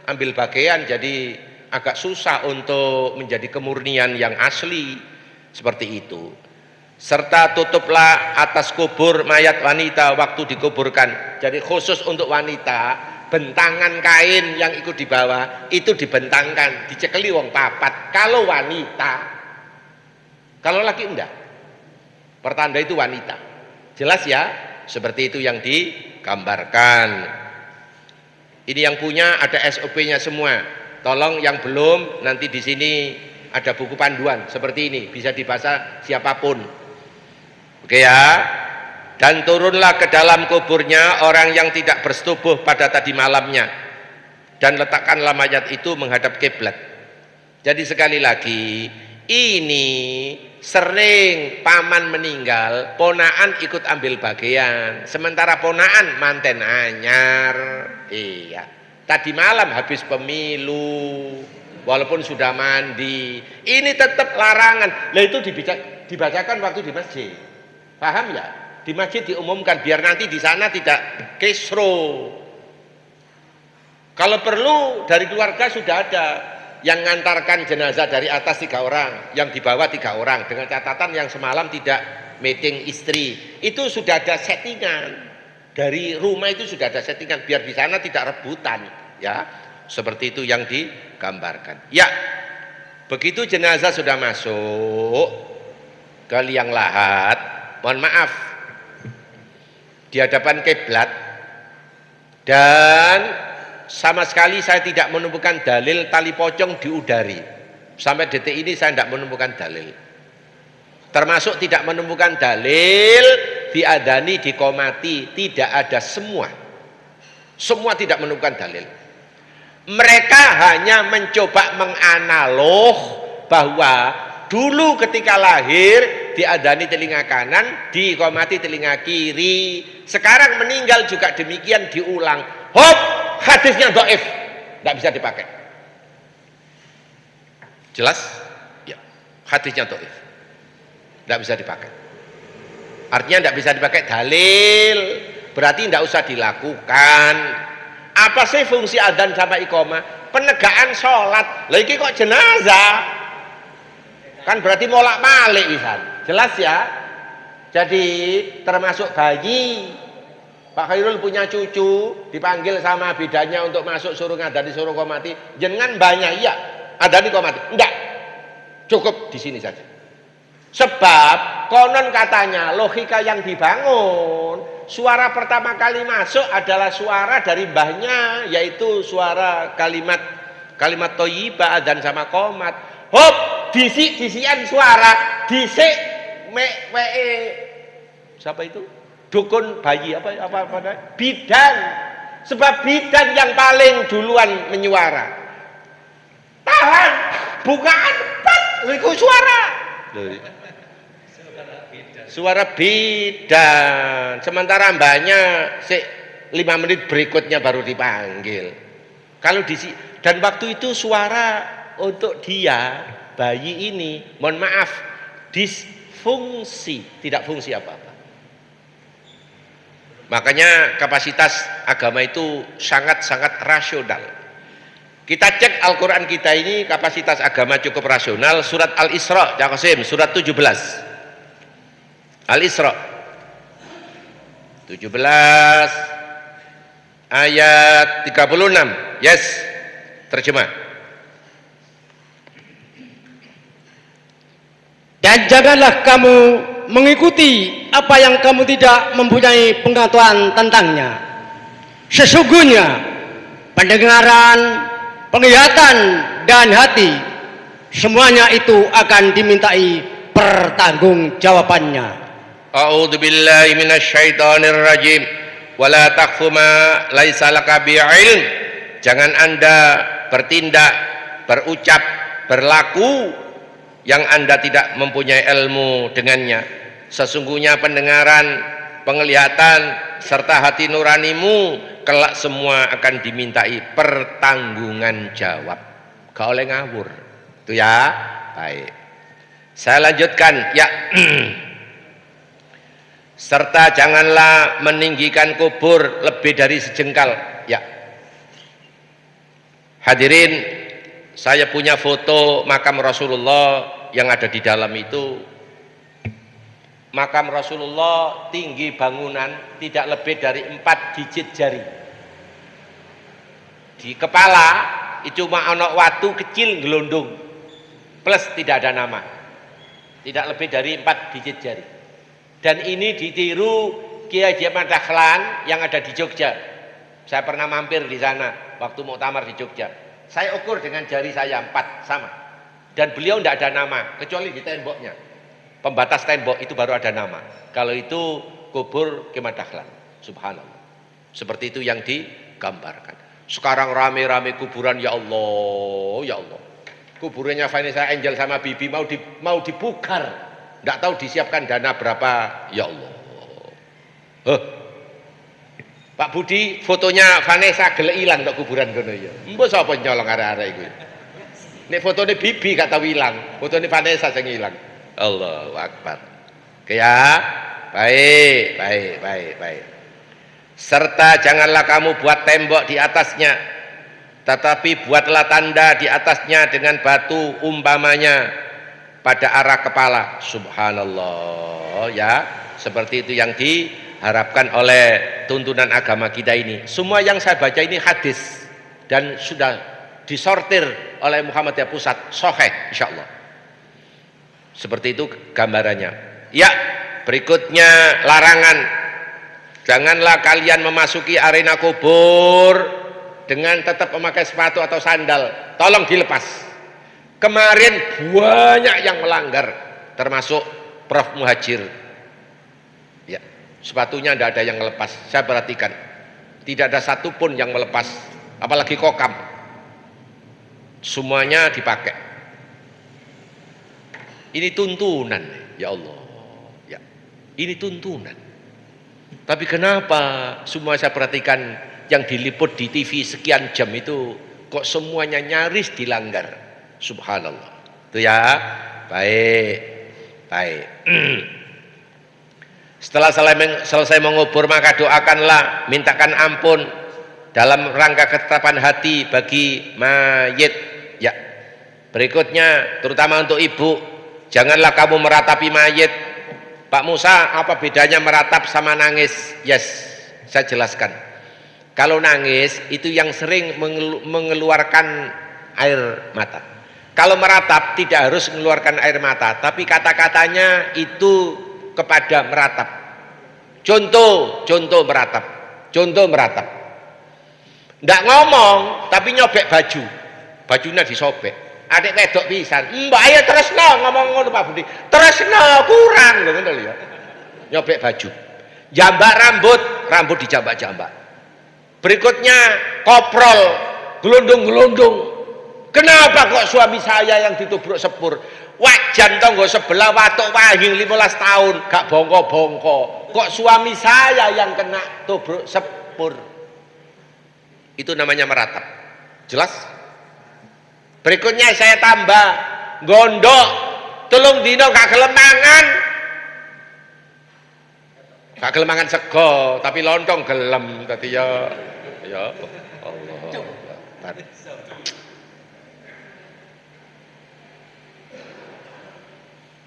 ambil bagian, jadi agak susah untuk menjadi kemurnian yang asli seperti itu. Serta tutuplah atas kubur mayat wanita waktu dikuburkan. Jadi khusus untuk wanita, bentangan kain yang ikut di bawah itu dibentangkan, dicekeli wong papat. Kalau wanita, kalau laki enggak, pertanda itu wanita. Jelas ya, seperti itu yang digambarkan. Ini yang punya ada SOP-nya semua. Tolong yang belum, nanti di sini ada buku panduan seperti ini, bisa dibaca siapapun. Oke ya. Dan turunlah ke dalam kuburnya orang yang tidak bersetubuh pada tadi malamnya, dan letakkanlah mayat itu menghadap kiblat. Jadi sekali lagi, ini sering paman meninggal, ponaan ikut ambil bagian, sementara ponaan manten anyar. Iya, tadi malam habis pemilu, walaupun sudah mandi, ini tetap larangan. Lah itu dibacakan waktu di masjid, paham ya? Di masjid diumumkan biar nanti di sana tidak kisro. Kalau perlu dari keluarga sudah ada yang ngantarkan jenazah dari atas 3 orang, yang di bawah 3 orang, dengan catatan yang semalam tidak meeting istri. Itu sudah ada settingan. Dari rumah itu sudah ada settingan biar di sana tidak rebutan, ya. Seperti itu yang digambarkan. Ya. Begitu jenazah sudah masuk ke liang lahat, mohon maaf, di hadapan kiblat, dan sama sekali saya tidak menemukan dalil tali pocong diudari. Sampai detik ini saya tidak menemukan dalil. Termasuk tidak menemukan dalil diadani, dikomati, tidak ada semua. Semua tidak menemukan dalil. Mereka hanya mencoba menganalog bahwa dulu ketika lahir diadani telinga kanan, diiqamati telinga kiri. Sekarang meninggal juga demikian diulang. Hop, hadisnya dhaif, tidak bisa dipakai. Jelas? Ya, hadisnya dhaif, tidak bisa dipakai. Artinya tidak bisa dipakai dalil, berarti tidak usah dilakukan. Apa sih fungsi adzan sama iqamah? Penegakan sholat. Lah iki kok jenazah? Kan berarti molak malik wisan. Jelas ya? Jadi termasuk bayi. Pak Khairul punya cucu, dipanggil sama bidanya untuk masuk suruh ngadani suruh iqamati. Jenengan banyak iya, adani iqamati. Enggak. Cukup di sini saja. Sebab konon katanya logika yang dibangun, suara pertama kali masuk adalah suara dari mbahnya, yaitu suara kalimat thayyibah adzan sama qomat. Hop, disian suara, disik siapa itu? Dukun bayi apa bidan. Sebab bidan yang paling duluan menyuara. Tahan, bukaan, itu suara. Suara bidan. Sementara mbaknya 5 menit berikutnya baru dipanggil. Kalau dan waktu itu suara untuk dia bayi ini, mohon maaf, disfungsi, tidak fungsi apa-apa. Makanya kapasitas agama itu sangat-sangat rasional. Kita cek Al-Quran kita ini, kapasitas agama cukup rasional. Surat Al-Isra, Cak Qasim, surat 17. Al-Isra 17 ayat 36. Yes, terjemah. Dan janganlah kamu mengikuti apa yang kamu tidak mempunyai pengetahuan tentangnya. Sesungguhnya pendengaran, penglihatan, dan hati semuanya itu akan dimintai pertanggungjawabannya. A'udzu billahi minasyaitonir rajim. Wala taqfu ma laisa laka bi'ilm. Jangan Anda bertindak, berucap, berlaku yang Anda tidak mempunyai ilmu dengannya. Sesungguhnya pendengaran, penglihatan serta hati nuranimu kelak semua akan dimintai pertanggungan jawab. Gak oleh ngawur. Itu ya. Baik. Saya lanjutkan ya. Serta janganlah meninggikan kubur lebih dari sejengkal. Ya. Hadirin, saya punya foto makam Rasulullah yang ada di dalam itu. Makam Rasulullah tinggi bangunan tidak lebih dari 4 digit jari. Di kepala itu cuma ana watu kecil gelondong. Plus tidak ada nama. Tidak lebih dari 4 digit jari. Dan ini ditiru Kiai Haji Ahmad Dahlan yang ada di Jogja. Saya pernah mampir di sana waktu muktamar di Jogja. Saya ukur dengan jari saya 4 sama. Dan beliau tidak ada nama kecuali di temboknya. Pembatas tembok itu baru ada nama. Kalau itu kubur Kiai Ahmad Dahlan. Subhanallah. Seperti itu yang digambarkan. Sekarang rame-rame kuburan, ya Allah, ya Allah. Kuburannya Vanessa Angel sama Bibi mau dipugar. Tidak tahu disiapkan dana berapa, ya Allah. Pak Budi, fotonya Vanessa gelek ilang untuk kuburan kono ya. Mbok sapa nyolong arek-arek iku. Nek fotone Bibi gak tau ilang, fotone Vanessa sing ilang. Allahu Akbar. Oke ya. Baik. Serta janganlah kamu buat tembok di atasnya, tetapi buatlah tanda di atasnya dengan batu umpamanya pada arah kepala. Subhanallah ya. Seperti itu yang diharapkan oleh tuntunan agama kita ini. Semua yang saya baca ini hadis dan sudah disortir oleh Muhammadiyah Pusat sahih insyaallah. Seperti itu gambarannya. Ya, berikutnya larangan. Janganlah kalian memasuki arena kubur dengan tetap memakai sepatu atau sandal. Tolong dilepas. Kemarin banyak yang melanggar, termasuk Prof Muhajir. Ya, sepatunya tidak ada yang lepas. Saya perhatikan. Tidak ada satupun yang melepas, apalagi kokam. Semuanya dipakai. Ini tuntunan, ya Allah. Ya, ini tuntunan. Tapi kenapa semua saya perhatikan yang diliput di TV sekian jam itu kok semuanya nyaris dilanggar? Subhanallah. Itu ya, baik, baik. Setelah selesai mengubur maka doakanlah, mintakan ampun dalam rangka ketetapan hati bagi mayit. Ya. Berikutnya terutama untuk ibu, janganlah kamu meratapi mayit. Pak Musa, apa bedanya meratap sama nangis? Yes, saya jelaskan. Kalau nangis itu yang sering mengeluarkan air mata. Kalau meratap tidak harus mengeluarkan air mata, tapi kata-katanya itu kepada meratap. Contoh meratap. Contoh meratap. Ndak ngomong, tapi nyobek baju. Bajunya disobek. Adik wedok pisan. Mbak ayo tresno ngomong ngono Pak Budi. Tresno kurang lho ngono ya. Nyobek baju. Jambak rambut dijambak-jambak. Berikutnya koprol, gelundung-gelundung. Kenapa kok suami saya yang ditubruk sepur? Wajan tonggo sebelah watuk wahing 15 tahun gak bongko-bongko. Kok suami saya yang kena tubruk sepur? Itu namanya meratap. Jelas? Berikutnya saya tambah gondok, telung dino gak kelemangan. Gak kelemangan sego, tapi lontong gelem tadi ya. Ya Allah.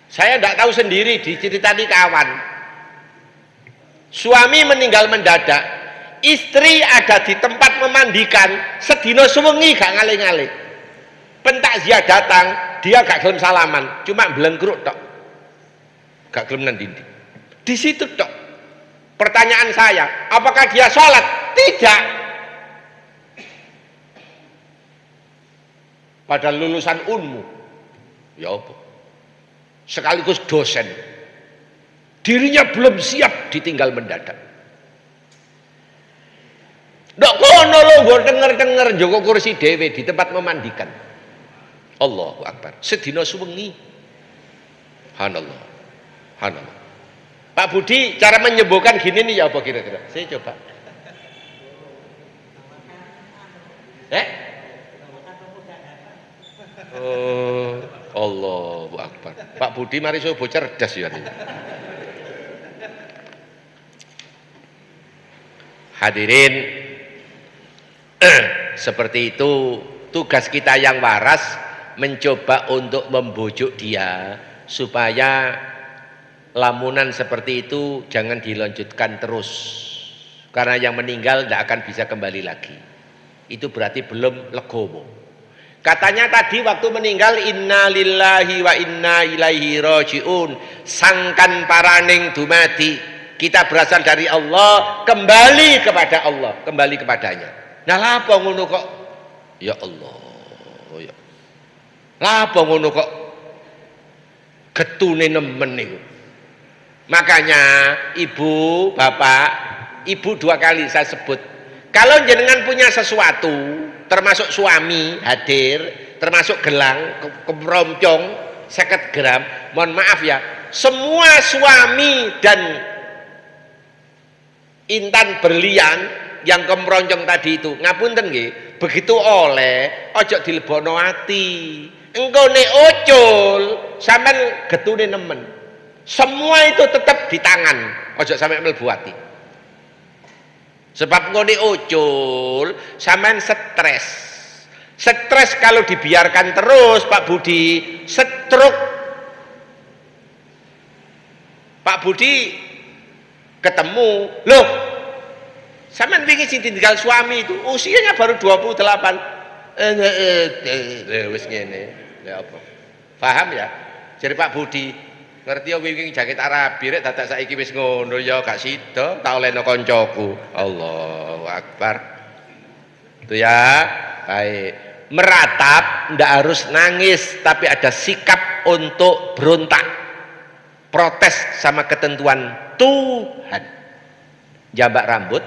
Saya tidak tahu sendiri, diceritani kawan. Suami meninggal mendadak, istri ada di tempat memandikan, sedino suwengi gak ngalih-ngalih. Pentakziah datang, dia gak gelem salaman, cuma belengkruk tok. Gak gelem nandindi. Di situ tok. Pertanyaan saya, apakah dia sholat? Tidak. Padahal lulusan Unmu. Ya apa? Sekaligus dosen. Dirinya belum siap ditinggal mendadak. Ndak kono lho nggo denger-denger njogo kursi dhewe di tempat memandikan. Allahu Akbar. Sedina suwengi. Subhanallah. Subhanallah. Pak Budi, cara menyembuhkan gini nih ya apa kira-kira? Saya coba. Oh, Allahu Akbar. Pak Budi mari sobo cerdas ya nih. Hadirin, seperti itu tugas kita yang waras mencoba untuk membujuk dia supaya lamunan seperti itu jangan dilanjutkan terus, karena yang meninggal tidak akan bisa kembali lagi. Itu berarti belum legowo. Katanya tadi waktu meninggal inna lillahi wa inna ilaihi rajiun, sangkan paraning dumadi, kita berasal dari Allah, kembali kepada Allah, kembali kepadanya. Nah lapa ngono kok ya Allah, ya lapa ngono kok getune nemen niku. Makanya ibu, bapak, ibu dua kali saya sebut, kalau jenengan punya sesuatu, termasuk suami hadir, termasuk gelang, keroncong 50 gram, mohon maaf ya, semua suami dan intan berlian yang kemeroncong tadi itu, ngapunten nggih, begitu oleh ojo dilebono ati, engko nek ucul sampean getune nemen, semua itu tetap di tangan, ojo sampai mlebu ati. Sebab ngene ucul sampean stres. Stres kalau dibiarkan terus Pak Budi, stroke. Pak Budi ketemu, loh sampean wingi sing ditinggal suami itu usianya baru 28. Wis ngene. Ya apa? Paham ya? Jadi Pak Budi ngerti ya wingi jaket Arabi rek dadak saiki wis ngono ya gak sida tak olehno koncoku. Allahu Akbar. Itu ya. Baik. Meratap ndak harus nangis, tapi ada sikap untuk berontak, protes sama ketentuan Tuhan. Jambak rambut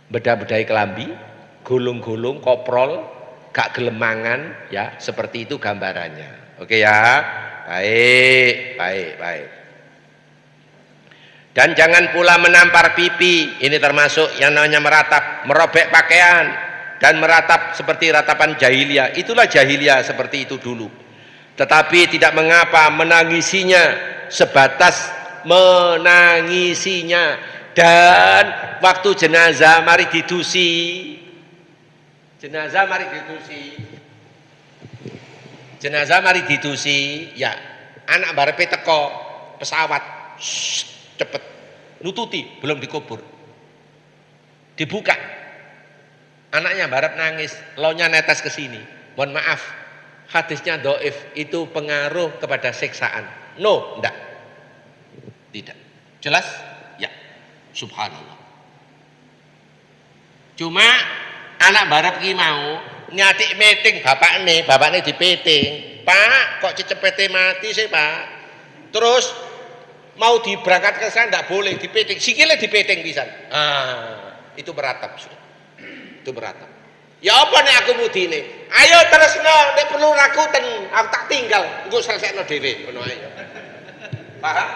beda-bedai kelambi, gulung-gulung, koprol, gak gelemangan, ya, seperti itu gambarannya. Oke ya, baik. Dan jangan pula menampar pipi, ini termasuk yang namanya meratap, merobek pakaian, dan meratap seperti ratapan jahiliyah. Itulah jahiliyah seperti itu dulu. Tetapi tidak mengapa menangisinya, sebatas menangisinya. Dan waktu jenazah mari didusi, jenazah mari didusi, ya anak barepe teko pesawat, cepet nututi, belum dikubur, dibuka, anaknya barep nangis, launya netes ke sini. Mohon maaf, hadisnya dhaif, itu pengaruh kepada siksaan. No, enggak, tidak, jelas. Subhanallah. Cuma anak barep ki mau nyatik meeting bapakne dipeting. Pak, kok cecepete mati sih, Pak? Terus mau diberangkat ke sana ndak boleh dipeting. Sikile dipeting pisan. Itu beratap. Itu beratap. Ya apa nek aku mudine? Ayo terusno, nek perlu rakuten, aku tak tinggal, engko selesaino dhewe ngono ae. Paham?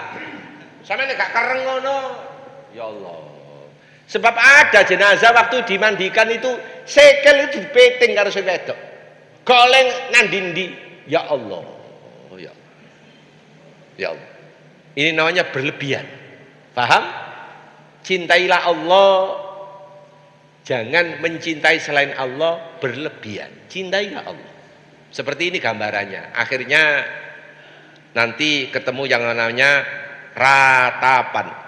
Sampeyan nek gak kereng ngono. Ya Allah. Sebab ada jenazah waktu dimandikan itu sekel itu dipeting karo sing wedok. Goleng nandindi. Ya Allah. Ya Allah. Ini namanya berlebihan. Paham? Cintailah Allah. Jangan mencintai selain Allah berlebihan. Cintailah Allah. Seperti ini gambarannya. Akhirnya nanti ketemu yang namanya ratapan.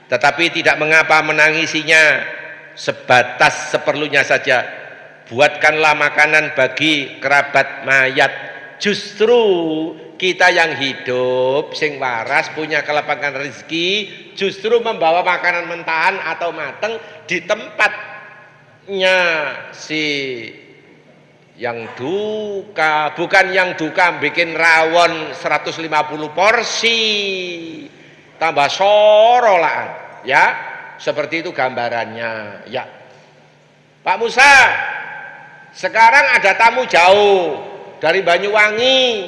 Tetapi tidak mengapa menangisinya, sebatas seperlunya saja. Buatkanlah makanan bagi kerabat mayat. Justru kita yang hidup sing waras punya kelapangan rezeki, justru membawa makanan mentahan atau mateng di tempatnya si yang duka. Bukan yang duka bikin rawon 150 porsi tambah sorolaan. Ya, seperti itu gambarannya. Ya, Pak Musa, sekarang ada tamu jauh dari Banyuwangi,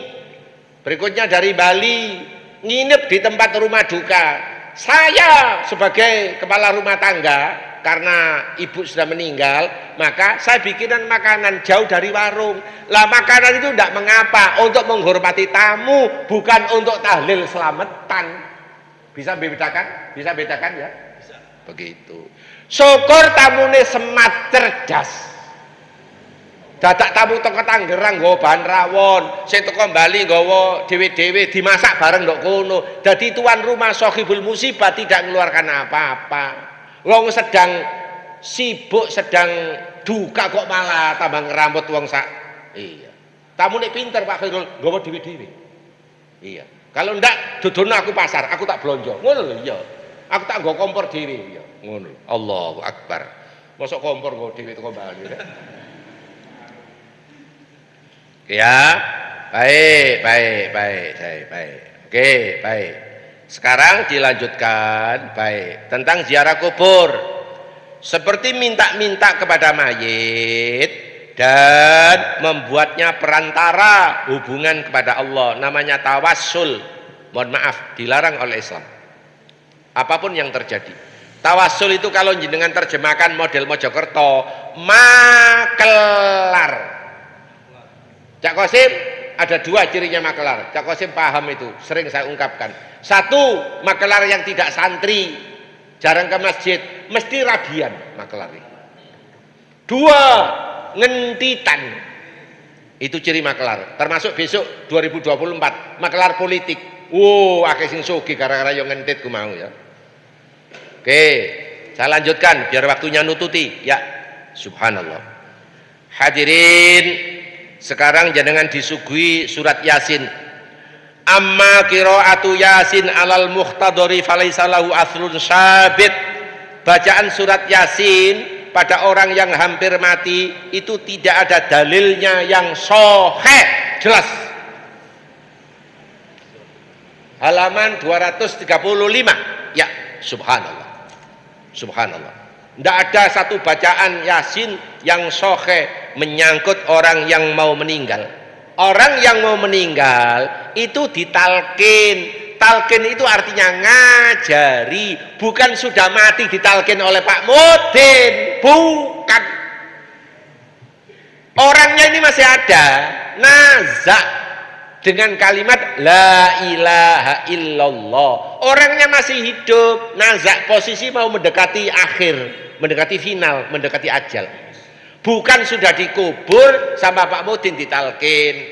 berikutnya dari Bali, nginep di tempat rumah duka. Saya sebagai kepala rumah tangga, karena ibu sudah meninggal, maka saya bikinan makanan jauh dari warung. Lah makanan itu tidak mengapa, untuk menghormati tamu, bukan untuk tahlil selamatan. Bisa bedakan? Bisa bedakan ya? Bisa. Begitu. Syukur tamune semat cerdas. Dadak tamu teko Tangerang nggawa bahan rawon, sing teko Bali nggawa dhewe-dhewe dimasak bareng ndok kono. Dadi tuan rumah sahibul musibah tidak mengeluarkan apa-apa. Wong sedang sibuk, sedang duka kok malah tambah ngerambut wong sak. Iya. Tamune pinter Pak Khairul, nggawa dhewe-dhewe. Iya. Kalau ndak dudono aku pasar, aku tak blonjo. Ngono lho, iya. Aku tak nggo kompor dhewe, iya. Ngono. Allahu Akbar. Mosok kompor nggo dhewe teko Bali. Ya, baik. Oke, baik. Sekarang dilanjutkan, baik. Tentang ziarah kubur. Seperti minta-minta kepada mayit dan membuatnya perantara hubungan kepada Allah, namanya tawassul. Mohon maaf, dilarang oleh Islam. Apapun yang terjadi, tawassul itu kalau jenengan terjemahkan model Mojokerto, makelar. Cak Kosim, ada dua cirinya makelar. Cak Kosim paham itu, sering saya ungkapkan. Satu, makelar yang tidak santri, jarang ke masjid, mesti rabian makelar ini. Dua, ngentitan. Itu ciri makelar. Termasuk besok 2024 makelar politik. Akeh sing sugih gara-gara yo ngentit ku mau ya. Oke, saya lanjutkan biar waktunya nututi. Ya, subhanallah. Hadirin, sekarang jenengan disuguhi surat Yasin. Amma qiraatu Yasin alal muhtadori falaisa lahu aslun sabit. Bacaan surat Yasin pada orang yang hampir mati itu tidak ada dalilnya yang sahih, jelas. Halaman 235. Ya, subhanallah. Subhanallah. Tidak ada satu bacaan Yasin yang sahih menyangkut orang yang mau meninggal. Orang yang mau meninggal itu ditalkin. Talkin itu artinya ngajari, bukan sudah mati ditalkin oleh Pak Mudin, bukan. Orangnya ini masih ada, nazak dengan kalimat la ilaha illallah. Orangnya masih hidup, nazak posisi mau mendekati akhir, mendekati final, mendekati ajal. Bukan sudah dikubur sama Pak Mudin ditalkin.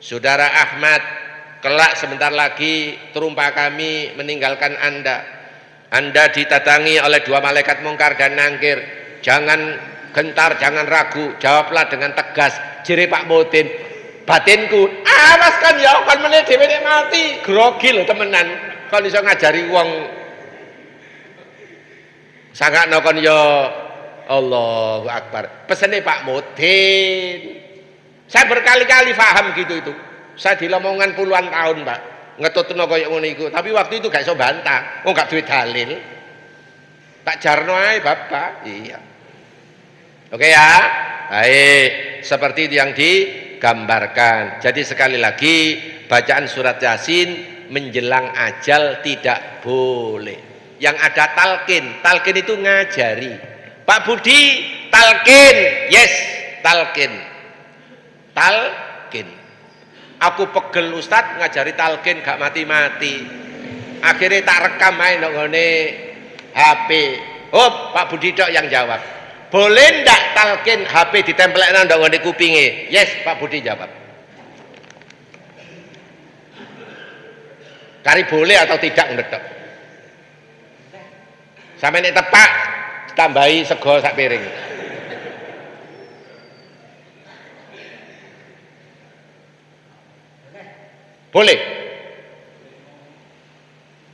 Saudara Ahmad, kelak sebentar lagi terumpah kami meninggalkan Anda. Anda ditatangi oleh dua malaikat mungkar dan nangkir. Jangan gentar, jangan ragu, jawablah dengan tegas. Jere Pak Mudin, batinku, awas kan ya, kan meneh dhewe nek mati, grogi lho temenan. Kon iso ngajari wong sangakno kon ya Allahu Akbar. Pesene Pak Mudin. Saya berkali-kali paham gitu itu. Saya di Lamongan puluhan tahun, Pak, ngetutno koyo ngono iku, tapi waktu itu gak iso bantah, gak duwe dalil. Tak jarno ae Bapak. Iya. Oke ya. Baik, seperti itu yang digambarkan. Jadi sekali lagi, bacaan surat Yasin menjelang ajal tidak boleh. Yang ada talqin. Talqin itu ngajari. Pak Budi, talqin. Yes, talqin. Talqin. Aku pegel Ustadz ngajari talqin gak mati-mati. Akhirnya tak rekam aja nggone HP. Oh, Pak Budi tok yang jawab. Boleh ndak talqin HP ditempelkan nggone kupinge? Yes, Pak Budi jawab. Kari boleh atau tidak ngedok. Sampai nek tepak tambahi sego sak piring. Boleh?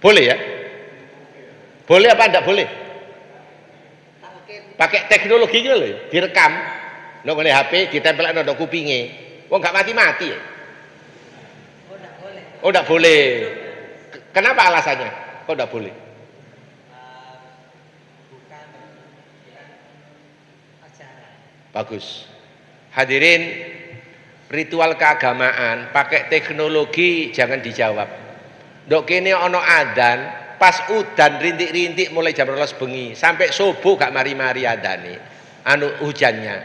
Boleh ya? Boleh apa enggak boleh? Pakai teknologi gitu loh, direkam nang ngene HP, ditempelkan nang kupinge. Wong enggak mati-mati ya? Oh enggak boleh. Kenapa alasannya? Kok enggak boleh? Bagus. Hadirin, ritual keagamaan pakai teknologi jangan dijawab. Ndok kene ana adzan, pas udan rintik-rintik mulai jam 12 bengi sampai subuh gak mari-mari adane. Anu hujannya.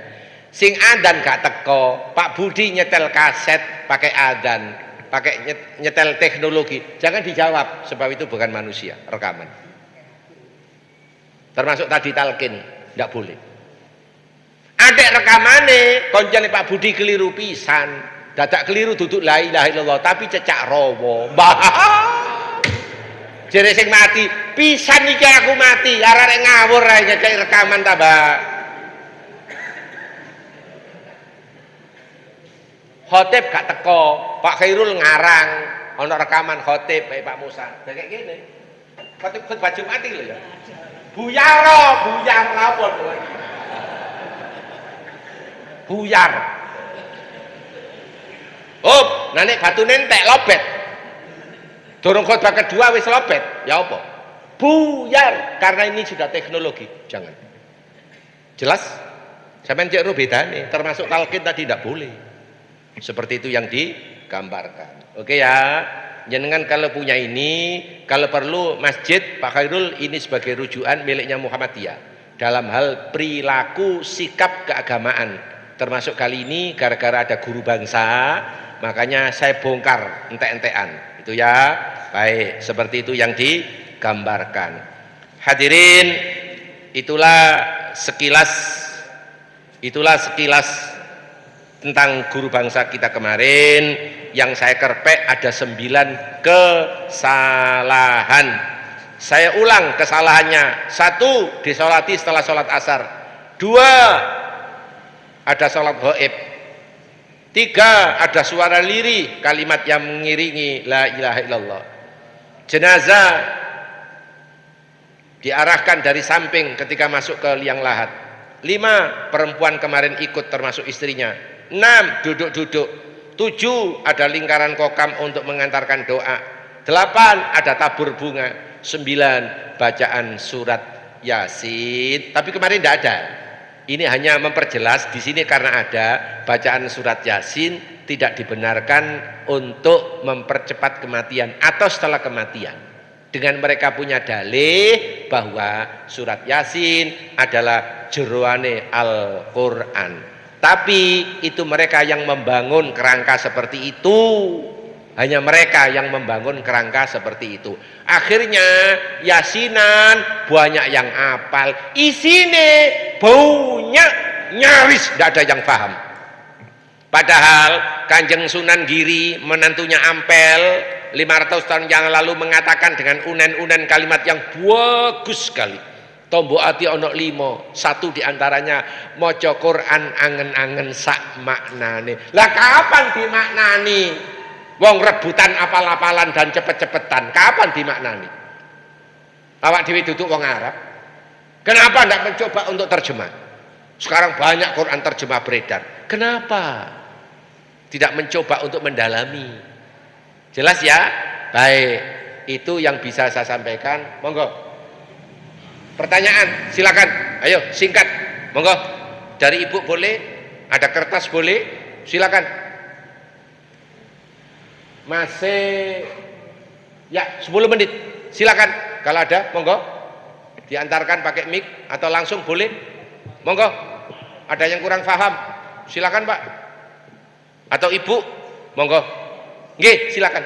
Sing adzan gak teko, Pak Budi nyetel kaset pakai adzan, pakai nyetel teknologi. Jangan dijawab sebab itu bukan manusia, rekaman. Termasuk tadi talqin, ndak boleh. Adek rekamane koncone Pak Budi keliru pisan, dadak keliru duduk la ilaha illallah tapi cecak rawa. Mbah. Jere sing mati, pisan iki aku mati, arek ngawur ae ngecek rekaman ta, Mbak. Khotib gak teko, Pak Khairul ngarang, ana rekaman khotib Pak Musa. Kayak gini. Khotib khutbah Jumat iki lho ya. Buyar apa lagi? Buyar. Oh, nanek batu nentek lobet. Dorong khotbah kedua wis lobet. Ya apa? Buyar. Karena ini sudah teknologi. Jangan. Jelas? Sampeyan cek bedane, termasuk talqin tadi tidak boleh. Seperti itu yang digambarkan. Oke ya. Jenengan kalau punya ini, kalau perlu masjid Pak Khairul ini sebagai rujukan miliknya Muhammadiyah dalam hal perilaku sikap keagamaan. Termasuk kali ini gara-gara ada guru bangsa, makanya saya bongkar entek-entekan. Itu ya. Baik, seperti itu yang digambarkan. Hadirin, itulah sekilas tentang guru bangsa kita kemarin. Yang saya kerpek ada 9 kesalahan. Saya ulang kesalahannya. 1, disolati setelah sholat asar. 2, ada sholat gaib. 3, ada suara lirih, kalimat yang mengiringi la ilaha illallah. Jenazah diarahkan dari samping ketika masuk ke liang lahat. 5, perempuan kemarin ikut termasuk istrinya. 6, duduk-duduk. 7, ada lingkaran kokam untuk mengantarkan doa. 8, ada tabur bunga. 9, bacaan surat Yasin, tapi kemarin tidak ada. Ini hanya memperjelas di sini karena ada bacaan surat Yasin tidak dibenarkan untuk mempercepat kematian atau setelah kematian. Dengan mereka punya dalih bahwa surat Yasin adalah jeroane Al-Qur'an. Tapi itu mereka yang membangun kerangka seperti itu. Hanya mereka yang membangun kerangka seperti itu. Akhirnya Yasinan banyak yang apal, isine baunya nyaris tidak ada yang paham. Padahal Kanjeng Sunan Giri menantunya Ampel 500 tahun yang lalu mengatakan dengan unen-unen kalimat yang bagus sekali. Tombo ati ono 5, satu diantaranya moco Quran angen-angen sak maknane. Lah kapan dimaknani? Wong rebutan apal-apalan dan cepet-cepetan, kapan dimaknani? Awak dhewe duduk wong Arab, kenapa tidak mencoba untuk terjemah? Sekarang banyak Quran terjemah beredar, kenapa tidak mencoba untuk mendalami? Jelas ya? Baik, itu yang bisa saya sampaikan. Monggo. Pertanyaan, silakan. Ayo singkat. Monggo. Dari ibu boleh, ada kertas boleh, silakan. Masih ya 10 menit, silakan. Kalau ada, monggo diantarkan pakai mic atau langsung boleh, monggo. Ada yang kurang paham, silakan Pak atau Ibu, monggo. Nggih, silakan.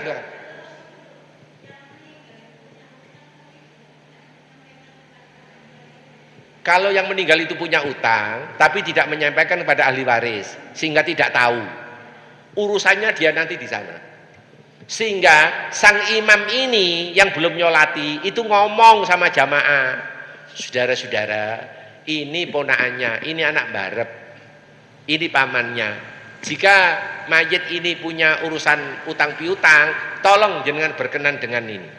Kalau yang meninggal itu punya utang tapi tidak menyampaikan kepada ahli waris sehingga tidak tahu, urusannya dia nanti di sana. Sehingga sang imam ini yang belum nyolati itu ngomong sama jamaah, saudara-saudara, ini ponaannya, ini anak barep, ini pamannya. Jika mayit ini punya urusan utang piutang, tolong jenengan berkenan dengan ini.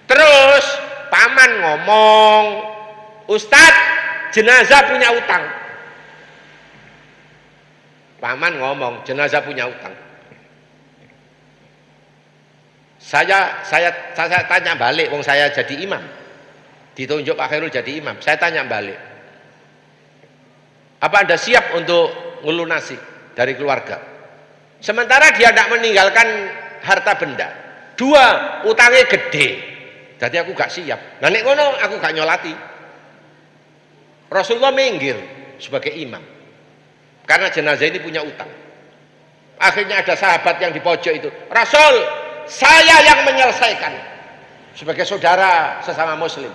Terus paman ngomong, Ustadz, jenazah punya utang. Paman ngomong, jenazah punya utang. Saya tanya balik, wong saya jadi imam, ditunjuk Pak Khairul jadi imam. Saya tanya balik, apa Anda siap untuk ngelunasi dari keluarga? Sementara dia tidak meninggalkan harta benda. 2, utangnya gede. Jadi aku gak siap. Nah nek ngono aku gak nyolati. Rasulullah minggir sebagai imam karena jenazah ini punya utang. Akhirnya ada sahabat yang di pojok itu, Rasul, saya yang menyelesaikan sebagai saudara sesama muslim.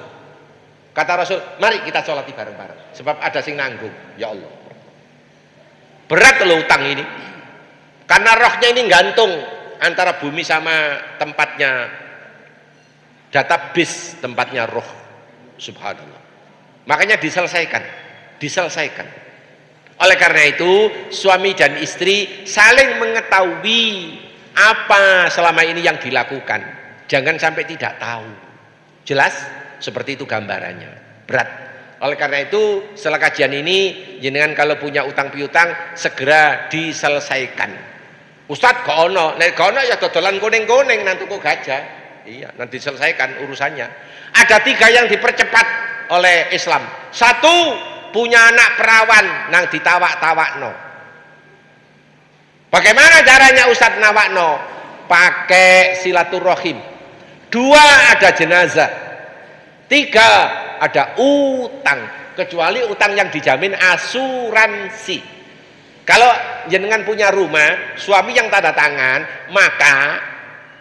Kata Rasul, mari kita sholati bareng-bareng sebab ada sing nanggung. Ya Allah, berat loh utang ini, karena rohnya ini gantung antara bumi sama tempatnya database, tempatnya roh. Subhanallah. Makanya diselesaikan. Oleh karena itu suami dan istri saling mengetahui apa selama ini yang dilakukan, jangan sampai tidak tahu. Jelas? Seperti itu gambarannya. Berat. Oleh karena itu setelah kajian ini, jenengan kalau punya utang piutang segera diselesaikan. Ustadz kok ono, nek kok ono ya dodolan kuning-kuning nanti kok gajah. Iya, nanti diselesaikan urusannya. Ada 3 yang dipercepat oleh Islam. 1, punya anak perawan nang ditawak-tawakno. Bagaimana caranya Ustadz nawakno? Pakai silaturahim. 2, ada jenazah. 3, ada utang. Kecuali utang yang dijamin asuransi. Kalau jenengan punya rumah, suami yang tanda tangan, maka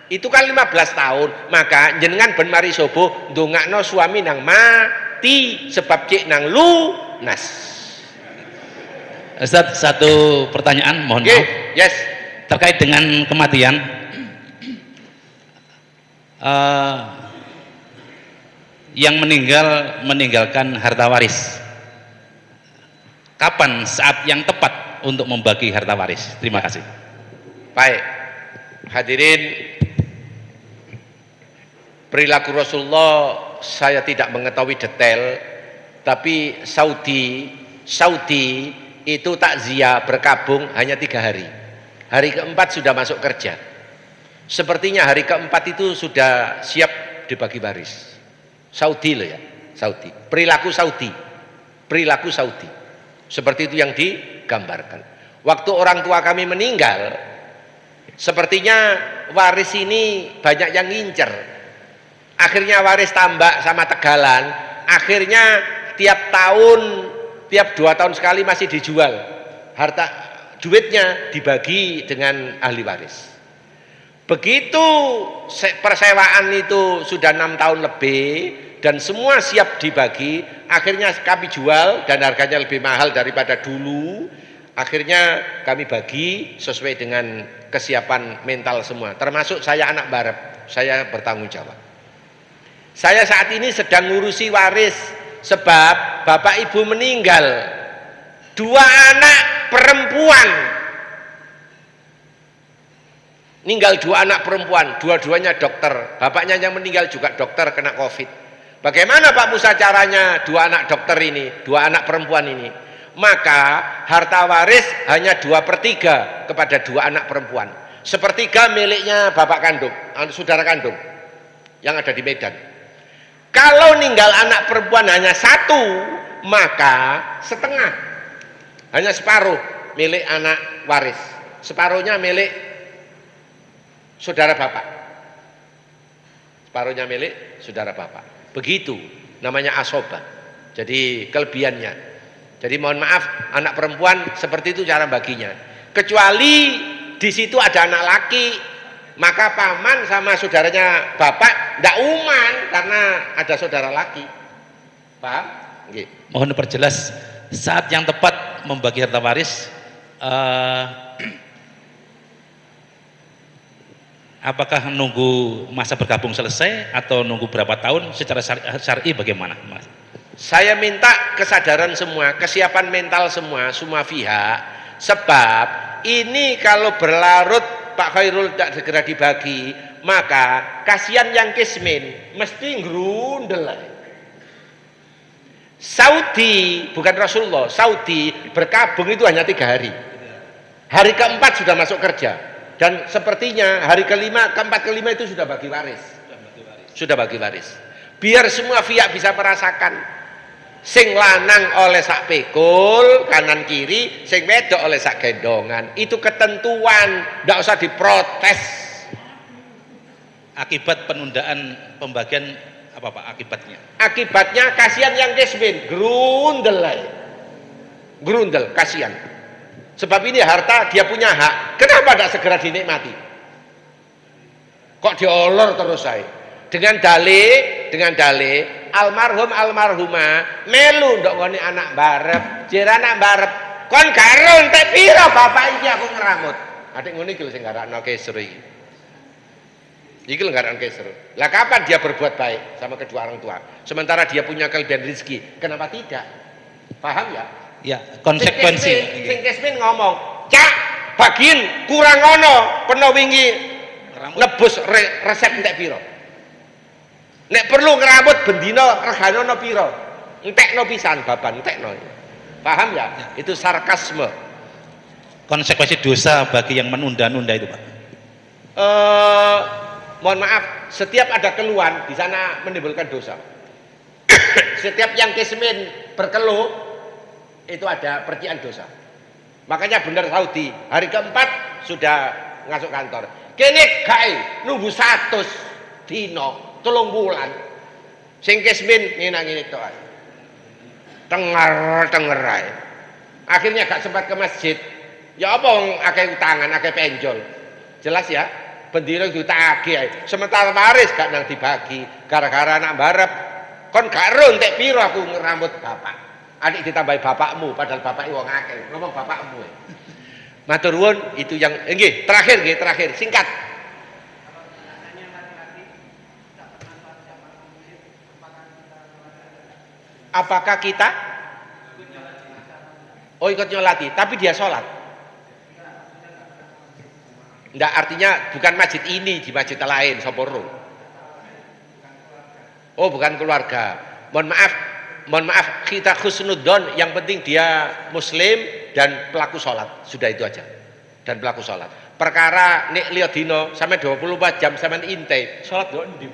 itu kan 15 tahun, maka jenengan ben mari subuh ndongakno suami nang mati sebab cik nang lunas. Ustaz, satu pertanyaan, mohon maaf. Yes. Terkait dengan kematian, yang meninggalkan harta waris, kapan saat yang tepat untuk membagi harta waris? Terima kasih. Baik, hadirin, perilaku Rasulullah saya tidak mengetahui detail, tapi Saudi itu takziah berkabung hanya 3 hari. Hari keempat sudah masuk kerja. Sepertinya hari keempat itu sudah siap dibagi waris. Saudi loh ya. Saudi, perilaku Saudi, perilaku Saudi. Seperti itu yang digambarkan. Waktu orang tua kami meninggal, sepertinya waris ini banyak yang ngincer. Akhirnya waris tambak sama Tegalan, akhirnya tiap tahun, tiap 2 tahun sekali masih dijual. Harta duitnya dibagi dengan ahli waris. Begitu persewaan itu sudah 6 tahun lebih dan semua siap dibagi, akhirnya kami jual dan harganya lebih mahal daripada dulu. Akhirnya kami bagi sesuai dengan kesiapan mental semua, termasuk saya anak barep, saya bertanggung jawab. Saya saat ini sedang ngurusi waris sebab bapak ibu meninggal, 2 anak perempuan, meninggal 2 anak perempuan, dua-duanya dokter, bapaknya yang meninggal juga dokter kena COVID. Bagaimana Pak Musa caranya 2 anak dokter ini, 2 anak perempuan ini? Maka harta waris hanya 2/3 kepada 2 anak perempuan, 1/3 miliknya bapak kandung, saudara kandung yang ada di Medan. Kalau ninggal anak perempuan hanya 1, maka setengah, hanya separuh milik anak waris, separuhnya milik saudara bapak, separuhnya milik saudara bapak. Begitu namanya asobah. Jadi kelebihannya. Jadi mohon maaf, anak perempuan seperti itu cara baginya. Kecuali di situ ada anak laki, maka paman sama saudaranya bapak ndak uman karena ada saudara laki. Paham? Nggih. Mohon diperjelas saat yang tepat membagi harta waris, apakah nunggu masa bergabung selesai atau nunggu berapa tahun? Secara syar'i bagaimana, Mas? Saya minta kesadaran semua, kesiapan mental semua pihak, sebab ini kalau berlarut Pak Khairul tidak segera dibagi, maka kasihan yang kismin mesti ngerundel. Saudi, bukan Rasulullah, Saudi berkabung itu hanya 3 hari. Hari keempat sudah masuk kerja, dan sepertinya hari kelima, keempat kelima itu sudah bagi waris. Sudah bagi waris. Biar semua pihak bisa merasakan. Sing lanang oleh sak pikul kanan kiri, sing wedok oleh sak gendongan. Itu ketentuan, tidak usah diprotes. Akibat penundaan pembagian apa Pak akibatnya? Akibatnya kasihan yang kismin, grundel, grundel, kasihan. Sebab ini harta dia punya hak, kenapa tidak segera dinikmati? Kok diolor terus saya? Dengan dalih almarhum almarhumah melu ndok ngene anak barep, jer anak barep kon karo entek pira bapak iki aku ngeramut. Adik ngene iki lho sing garakno kesro iki. Iki lho garakno kesro. Lah kapan dia berbuat baik sama kedua orang tua? Sementara dia punya kelebihan rezeki, kenapa tidak? Paham ya? Ya, konsekuensi. Sing Kesmin ngomong, "Cak, bagian kurang ono, peno wingi nebus resep entek pira?" Nek perlu ngerambut bendino regane ono pira? Entekno pisan baban, entekno. Paham ya? Itu sarkasme. Konsekuensi dosa bagi yang menunda-nunda itu, Pak. Mohon maaf, setiap ada keluhan di sana menimbulkan dosa. Setiap yang kismin berkeluh itu ada percikan dosa. Makanya benar Saudi, hari keempat sudah ngasuk kantor. Kene gae nunggu 100 dino. 3 bulan sing kismin ngene tok ae. Tenger ae. Akhirnya gak sempat ke masjid. Ya apa wong akeh utangan, akeh penjol. Jelas ya, bendino ditagih ae. Sementara waris gak nang dibagi gara-gara anak barep. Kon gak ro entek pira aku ngerambut bapak. Adik ditambahi bapakmu padahal bapak wong akeh. Ngomong bapakmu. Matur nuwun, itu yang nggih, terakhir singkat. Apakah kita ikut nyolati, tapi dia sholat? Enggak, artinya bukan masjid ini, di masjid lain, Soporo. Oh, bukan keluarga. Mohon maaf, kita khusnudzon, yang penting dia muslim dan pelaku sholat. Sudah itu aja. Dan pelaku sholat. Perkara nek liya dino sampai 24 jam sampean intai, sholat doang di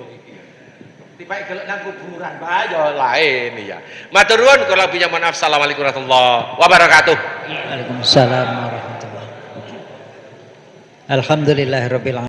tiba gelek nang kuburan bae lain ya. Matur nuwun kula lebihnya maaf. Assalamualaikum warahmatullahi wabarakatuh. Waalaikumsalam warahmatullahi wabarakatuh. Alhamdulillahirabbil alamin.